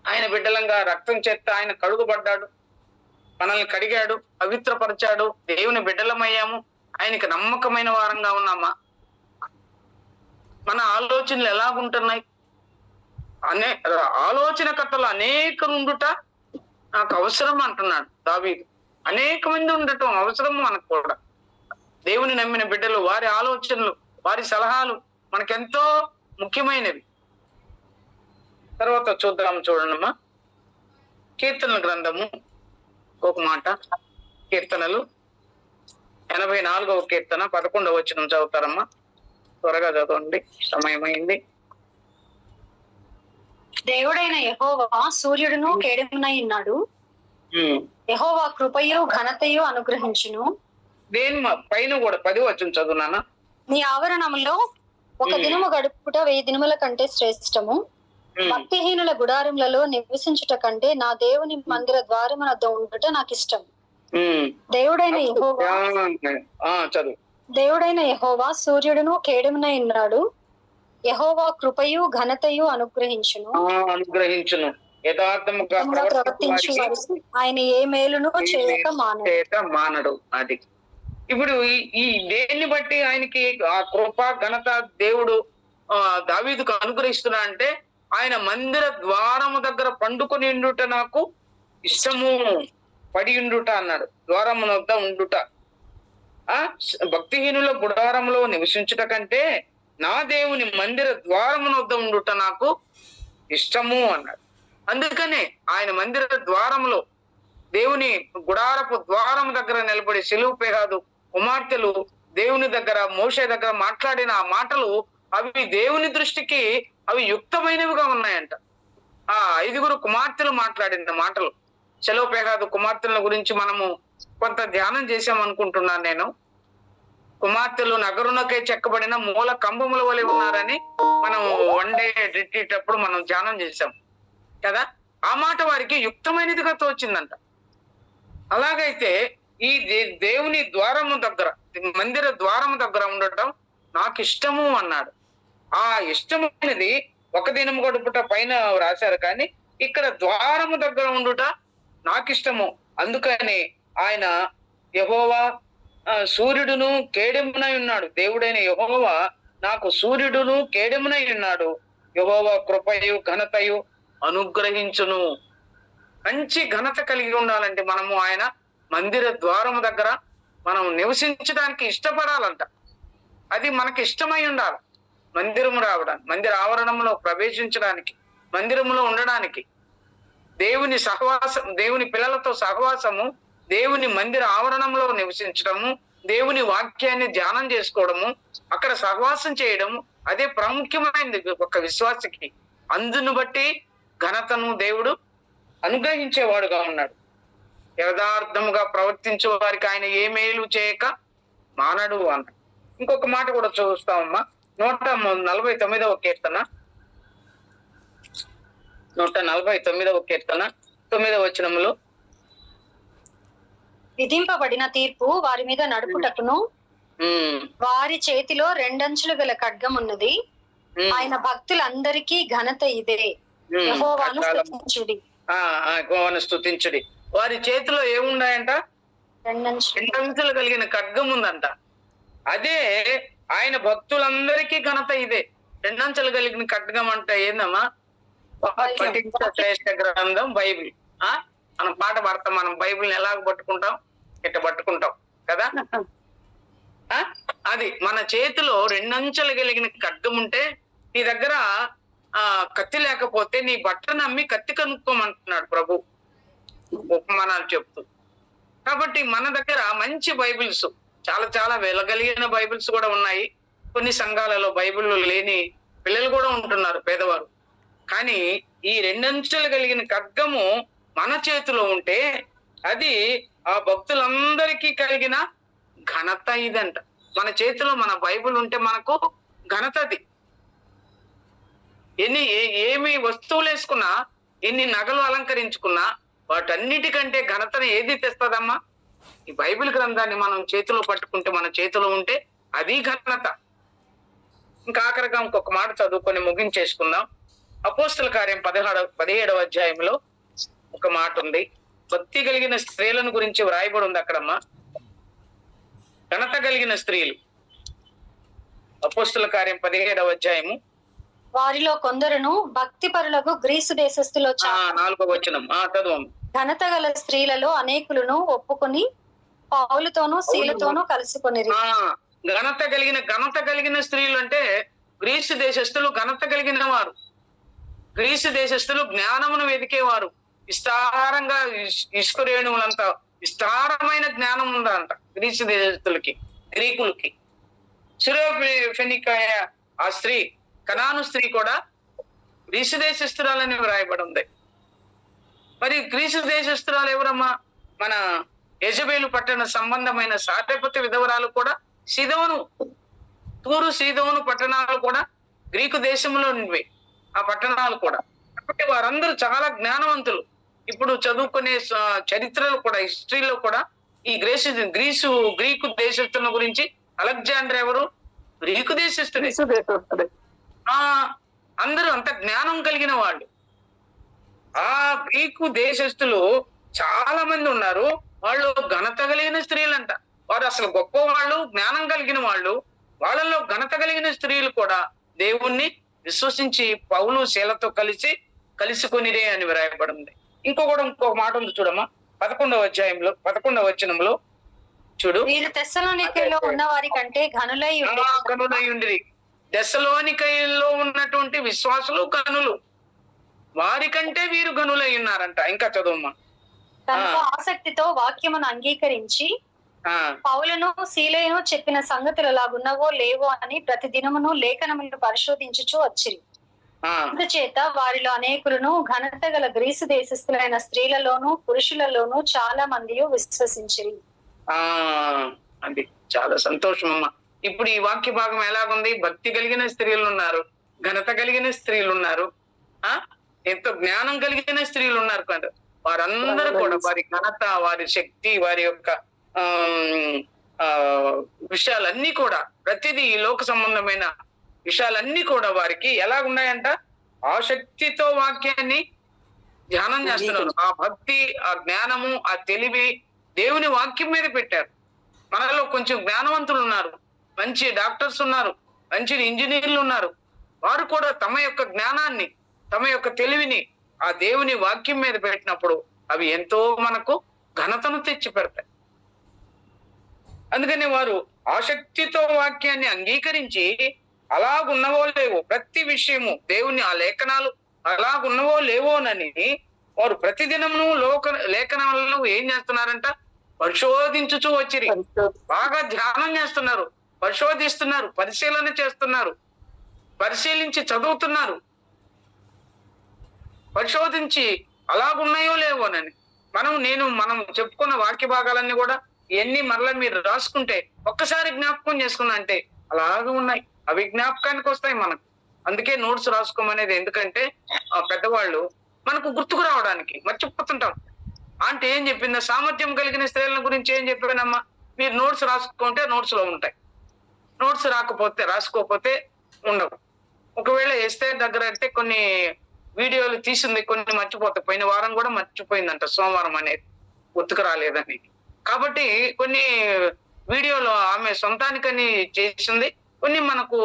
ఆయన బిడ్డలంగా రక్తం చేత ఆయన కడుగుబడ్డాడు, మనల్ని కడిగాడు, పవిత్రపరిచాడు, దేవుని బిడ్డలమయ్యాము. ఆయనకి నమ్మకమైన వారంగా ఉన్నామా? మన ఆలోచనలు ఎలాగుంటున్నాయి? ఆలోచనకర్తలు అనేకలు ఉండుట నాకు అవసరం అంటున్నాడు దావీదు. అనేక మంది ఉండటం అవసరం మనకు కూడా. దేవుని నమ్మిన బిడ్డలు, వారి ఆలోచనలు, వారి సలహాలు మనకెంతో ముఖ్యమైనవి. తర్వాత చూడండమ్మా, కీర్తనల గ్రంథము ఒక మాట. కీర్తనలు 84వ కీర్తన 11వ వచనం చదువుతారమ్మా. త్వరగా చదవండి, సమయమైంది. దేవుడైన యెహోవా సూర్యుడును కేడెమునై ఉన్నాడు. యెహోవా కృపయు ఘనతయు అనుగ్రహించును. దేని పైన కూడా 10వ వచనం చదువునానా. నీ ఆవరణములో ఒక దినము గడుపుట 1000 దినముల కంటే శ్రేష్టము. భక్తిహీనుల గుడారములలో నివసించుట కంటే నా దేవుని మందిర ద్వారమున ఉండుట నాకు ఇష్టం. దేవుడైన యెహోవా సూర్యుడును కేడెమునై ఉన్నాడు. యెహోవా కృపయు ఘనతయు అనుగ్రహించును. యథార్థముగా ప్రవర్తించు ఆయన ఏ మేలును చేయక మానడు. అది ఇప్పుడు ఈ దేన్ని బట్టి ఆయనకి ఆ కృప ఘనత దేవుడు దావీదుకు అనుగ్రహిస్తున్నా అంటే, ఆయన మందిర ద్వారము దగ్గర పండుకొని ఉండుట నాకు ఇష్టము, పడి ఉండుట అన్నాడు. ద్వారము వద్ద ఉండుట, భక్తిహీనుల గుడారంలో నివసించుట కంటే నా దేవుని మందిర ద్వారము వద్ద ఉండుట నాకు ఇష్టము అన్నాడు. అందుకనే ఆయన మందిర ద్వారంలో, దేవుని గుడారపు ద్వారం దగ్గర నిలబడి సెలూపెహాదు కుమార్తెలు దేవుని దగ్గర, మోషే దగ్గర మాట్లాడిన ఆ మాటలు, అవి దేవుని దృష్టికి అవి యుక్తమైనవిగా ఉన్నాయంట. ఆ 5 కుమార్తెలు మాట్లాడిన మాటలు, సెలోపెహాదు కుమార్తెల గురించి మనము కొంత ధ్యానం చేసామనుకుంటున్నాను నేను. కుమార్తెలు నగరునకై చెక్కబడిన మూల కంబముల వలె ఉన్నారని మనం వన్ డే రిట్రీట్ అప్పుడు మనం ధ్యానం చేసాం కదా. ఆ మాట వారికి యుక్తమైనదిగా తోచిందంట. అలాగైతే ఈ దేవుని ద్వారము దగ్గర, మందిర ద్వారము దగ్గర ఉండటం నాకు ఇష్టము అన్నాడు. ఆ ఇష్టమైనది 1 దినము గడుపుట పైన రాశారు, కానీ ఇక్కడ ద్వారము దగ్గర ఉండుట నాకు ఇష్టము. అందుకని ఆయన యెహోవా సూర్యుడును కేడెమునై ఉన్నాడు. దేవుడైన యెహోవా నాకు సూర్యుడును కేడెమునై ఉన్నాడు. యెహోవా కృపయు ఘనతయు అనుగ్రహించును. మంచి ఘనత కలిగి ఉండాలంటే మనము ఆయన మందిర ద్వారము దగ్గర మనం నివసించడానికి ఇష్టపడాలంట. అది మనకి ఇష్టమై ఉండాలి. మందిరము రావడానికి, మందిర ఆవరణంలో ప్రవేశించడానికి, మందిరములో ఉండడానికి, దేవుని సహవాసం, దేవుని పిల్లలతో సహవాసము, దేవుని మందిర ఆవరణంలో నివసించడము, దేవుని వాక్యాన్ని ధ్యానం చేసుకోవడము, అక్కడ సహవాసం చేయడము, అదే ప్రాముఖ్యమైనది ఒక విశ్వాసకి. అందును బట్టి ఘనతను దేవుడు అనుగ్రహించేవాడుగా ఉన్నాడు. యథార్థముగా ప్రవర్తించే వారికి ఆయన ఏ మేలు చేయక మానడు అన్నాడు. ఇంకొక మాట కూడా చూస్తామమ్మా. 149వ కీర్తన 149వ కీర్తన 9వ వచనములో, విధింపబడిన తీర్పు వారి మీద నడుపుటకును వారి చేతిలో 2 అంచులు గల ఖడ్గం ఉన్నది. ఆయన భక్తులందరికీ ఘనత ఇదే. యెహోవాను స్తుతించుడి. యెహోవాను స్తుతించుడి. వారి చేతిలో ఏమున్నాయంట? రెండంచులు కలిగిన ఖడ్గం ఉందంట. అదే ఆయన భక్తులందరికీ ఘనత ఇదే. రెండంచెలు కలిగిన ఖడ్గం అంటే ఏందమ్మా? పఠించ శ్రేష్ఠ గ్రంథం బైబిల్. మనం పాట పాడతాం, మనం బైబిల్ని ఎలాగ పట్టుకుంటాం? ఇట్ట పట్టుకుంటాం కదా. అది మన చేతిలో రెండంచెలు కలిగిన ఖడ్గం ఉంటే, నీ దగ్గర కత్తి లేకపోతే నీ బట్టను అమ్మి కత్తి కనుక్కోమంటున్నాడు ప్రభు ఉపమానాలు చెప్తూ. కాబట్టి మన దగ్గర మంచి బైబిల్స్, చాలా చాలా వెలగలిగిన బైబిల్స్ కూడా ఉన్నాయి. కొన్ని సంఘాలలో బైబిల్ లేని పిల్లలు కూడా ఉంటున్నారు, పేదవారు. కానీ ఈ రెండంచెలు కలిగిన ఖడ్గము మన చేతిలో ఉంటే అది ఆ భక్తులందరికీ కలిగిన ఘనత ఇదంట. మన చేతిలో మన బైబిల్ ఉంటే మనకు ఘనత అది. ఏమి వస్తువులు వేసుకున్నా, ఎన్ని నగలు అలంకరించుకున్నా, వాటన్నిటికంటే ఘనతను ఏది తెస్తదమ్మా? ఈ బైబిల్ గ్రంథాన్ని మనం చేతిలో పట్టుకుంటే, మన చేతిలో ఉంటే అది ఘనత. ఇంకా ఆఖరిగా ఇంకొక మాట చదువుకొని ముగించేసుకుందాం. అపోస్తల కార్యం 17వ అధ్యాయంలో ఒక మాట ఉంది. భక్తి కలిగిన స్త్రీలను గురించి వ్రాయబడి ఉంది అక్కడమ్మా. ఘనత కలిగిన స్త్రీలు. అపోస్తల కార్యం 17వ అధ్యాయము వారిలో కొందరును భక్తి పరులకు గ్రీసు దేశస్థులో 4వ వచనం చదువు. ఘనత గల స్త్రీలలో అనేకులను ఒప్పుకొని పౌలుతోనూ శీలతోనూ కలుసుకొని. ఘనత కలిగిన స్త్రీలు అంటే గ్రీసు దేశస్థులు ఘనత కలిగిన వారు. గ్రీసు దేశస్థులు జ్ఞానమును వెతికేవారు. విస్తారంగా ఇసుక రేణువులంతా విస్తారమైన జ్ఞానం ఉందంట గ్రీసు దేశస్థులకి, గ్రీకులకి. సిరోఫెనికాయ ఆ స్త్రీ, కనాను స్త్రీ కూడా గ్రీసు దేశస్థురాలని వ్రాయబడి ఉంది. మరి గ్రీసు దేశస్థురాలు ఎవరమ్మా? మన యెజబేలు పట్టణ సంబంధమైన సారెపతి విధవరాలు కూడా, సీదోను, తూరు సీదోను పట్టణాలు కూడా గ్రీకు దేశంలో ఉండివి ఆ పట్టణాలు కూడా. కాబట్టి వారందరూ చాలా జ్ఞానవంతులు. ఇప్పుడు చదువుకునే చరిత్రలో కూడా, హిస్టరీలో కూడా ఈ గ్రీకు దేశస్తుల గురించి అలెగ్జాండర్ ఎవరు? గ్రీకు దేశస్తుడే. అందరూ అంత జ్ఞానం కలిగిన వాళ్ళు. ఆ గ్రీకు దేశస్తులు చాలా మంది ఉన్నారు. వాళ్ళు ఘనత కలిగిన స్త్రీలంట. వారు అసలు గొప్ప వాళ్ళు, జ్ఞానం కలిగిన వాళ్ళు. వాళ్ళలో ఘనత కలిగిన స్త్రీలు కూడా దేవుణ్ణి విశ్వసించి పౌలు శీలతో కలుసుకొనిరే అని వ్రాయబడింది. ఇంకొక మాట ఉంది చూడమ్మా, 11వ అధ్యాయంలో 11వ వచనంలో చూడు. వీరు తెస్సలోనికైలో ఉన్న వారి కంటే ఘనులై ఉండిరి. తెస్సలోనికైలో ఉన్నటువంటి విశ్వాసులు ఘనులు, వారి కంటే వీరు ఘనులై ఉన్నారంట. ఇంకా చదువమ్మా. తనకు ఆసక్తితో వాక్యమును అంగీకరించి పౌలను శీలయను చెప్పిన సంగతులు అలాగున్నవో లేవో అని ప్రతి దినమును లేఖనములను పరిశోధించుచూ వచ్చిరి. అందుచేత వారిలో అనేకులను ఘనత గల గ్రీసు దేశస్థులైన స్త్రీలలోను పురుషులలోను చాలా మంది విశ్వసించిరి. అది చాలా సంతోషం అమ్మా. ఇప్పుడు ఈ వాక్య భాగం ఎలాగుంది? భక్తి కలిగిన స్త్రీలు ఉన్నారు, ఘనత కలిగిన స్త్రీలు ఉన్నారు, ఎంతో జ్ఞానం కలిగిన స్త్రీలు ఉన్నారు కదా. వారందరూ కూడా వారి ఘనత, వారి శక్తి, వారి యొక్క విషయాలన్నీ కూడా, ప్రతిదీ లోక సంబంధమైన విషయాలన్నీ కూడా వారికి ఎలాగున్నాయంట? ఆ శక్తితో వాక్యాన్ని ధ్యానం చేస్తున్నారు. ఆ భక్తి, ఆ జ్ఞానము, ఆ తెలివి దేవుని వాక్యం మీద పెట్టారు. మనలో కొంచెం జ్ఞానవంతులు ఉన్నారు, మంచి డాక్టర్స్ ఉన్నారు, మంచి ఇంజనీర్లు ఉన్నారు. వారు కూడా తమ యొక్క జ్ఞానాన్ని, తమ యొక్క తెలివిని ఆ దేవుని వాక్యం మీద పెట్టినప్పుడు అవి ఎంతో మనకు ఘనతను తెచ్చి పెడతాయి. అందుకని వారు ఆసక్తితో వాక్యాన్ని అంగీకరించి అలాగున్నవో లేవో, ప్రతి విషయము దేవుని ఆ లేఖనాలు అలాగున్నవో లేవోనని వారు ప్రతిదినము లేఖనాలను ఏం చేస్తున్నారంట? పరిశోధించుచూ వచ్చిరి. బాగా ధ్యానం చేస్తున్నారు, పరిశోధిస్తున్నారు, పరిశీలన చేస్తున్నారు, పరిశీలించి చదువుతున్నారు, పరిశోధించి అలాగున్నాయో లేవోనని. మనం చెప్పుకున్న వాక్య భాగాలన్నీ కూడా ఎన్ని మరలా మీరు రాసుకుంటే, ఒక్కసారి జ్ఞాపకం చేసుకున్నా అంటే అలాగే ఉన్నాయి, అవి జ్ఞాపకానికి వస్తాయి మనకు. అందుకే నోట్స్ రాసుకోమనేది. ఎందుకంటే పెద్దవాళ్ళు మనకు గుర్తుకు రావడానికి, మర్చిపోతుంటాం. అంటే ఏం చెప్పిందా? సామర్థ్యం కలిగిన స్త్రీల గురించి ఏం చెప్పానమ్మా? మీరు నోట్స్ రాసుకుంటే నోట్స్ లో ఉంటాయి, నోట్స్ రాసుకోకపోతే ఉండవు. ఒకవేళ ఎస్తేర్ దగ్గర అయితే కొన్ని వీడియోలు తీసింది కొన్ని మర్చిపోతాయి. పోయిన వారం కూడా మర్చిపోయిందంట సోమవారం అనేది, గుర్తుకు రాలేదని. కాబట్టి కొన్ని వీడియోలు ఆమె సొంతానికని చేసింది, కొన్ని మనకు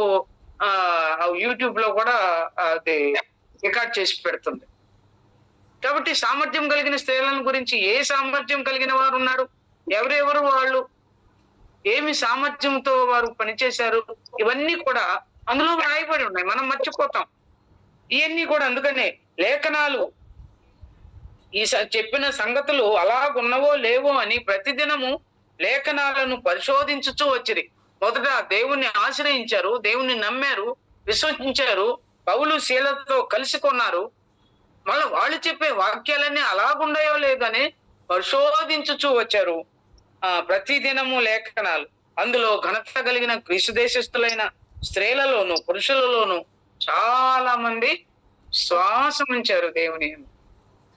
యూట్యూబ్ లో కూడా అది రికార్డ్ చేసి పెడుతుంది. కాబట్టి సామర్థ్యం కలిగిన స్త్రీలను గురించి, ఏ సామర్థ్యం కలిగిన వారు ఉన్నారు, ఎవరెవరు వాళ్ళు, ఏమి సామర్థ్యంతో వారు పనిచేశారు, ఇవన్నీ కూడా అందులో రాయబడి ఉన్నాయి. మనం మర్చిపోతాం ఇవన్నీ కూడా. అందుకనే లేఖనాలు ఈ చెప్పిన సంగతులు అలాగున్నవో లేవో అని ప్రతిదినము లేఖనాలను పరిశోధించుచూ వచ్చిరి. మొదట దేవుణ్ణి ఆశ్రయించారు, దేవుణ్ణి నమ్మారు, విశ్వసించారు, పౌలు శీలతో కలిసి కొన్నారు. మళ్ళీ వాళ్ళు చెప్పే వాక్యాలన్నీ అలాగుండయో లేదని పరిశోధించుచూ వచ్చారు. ప్రతిదినము లేఖనాలు, అందులో ఘనత కలిగిన క్రీస్తు దేశస్థులైన స్త్రీలలోను పురుషులలోను చాలా మంది శ్వాసం ఉంచారు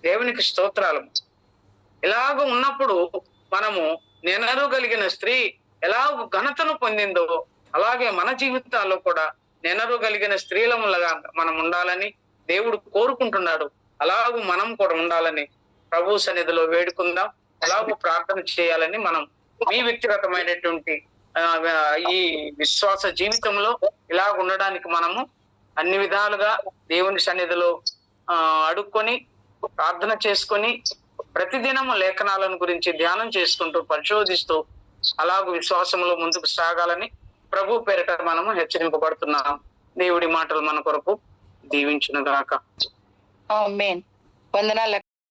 దేవునికి స్తోత్రాలు. ఇలాగ ఉన్నప్పుడు మనము నెనరు కలిగిన స్త్రీ ఎలాగ ఘనతను పొందిందో అలాగే మన జీవితాల్లో కూడా నెనరు కలిగిన స్త్రీలములుగా మనం ఉండాలని దేవుడు కోరుకుంటున్నాడు. అలాగూ మనం కూడా ఉండాలని ప్రభు సన్నిధిలో వేడుకుందాం. అలాగూ ప్రార్థన చేయాలని మనం మీ వ్యక్తిగతమైనటువంటి ఈ విశ్వాస జీవితంలో ఇలాగ ఉండడానికి మనము అన్ని విధాలుగా దేవుని సన్నిధిలో అడుక్కొని ప్రార్థన చేసుకొని ప్రతిదినము లేఖనాలను గురించి ధ్యానం చేసుకుంటూ పరిశోధిస్తూ అలాగూ విశ్వాసంలో ముందుకు సాగాలని ప్రభు పేరిట మనము హెచ్చరింపబడుతున్నాం. దేవుడి మాటలు మన కొరకు దీవించును గాక. ఆమేన్. వందనాలు.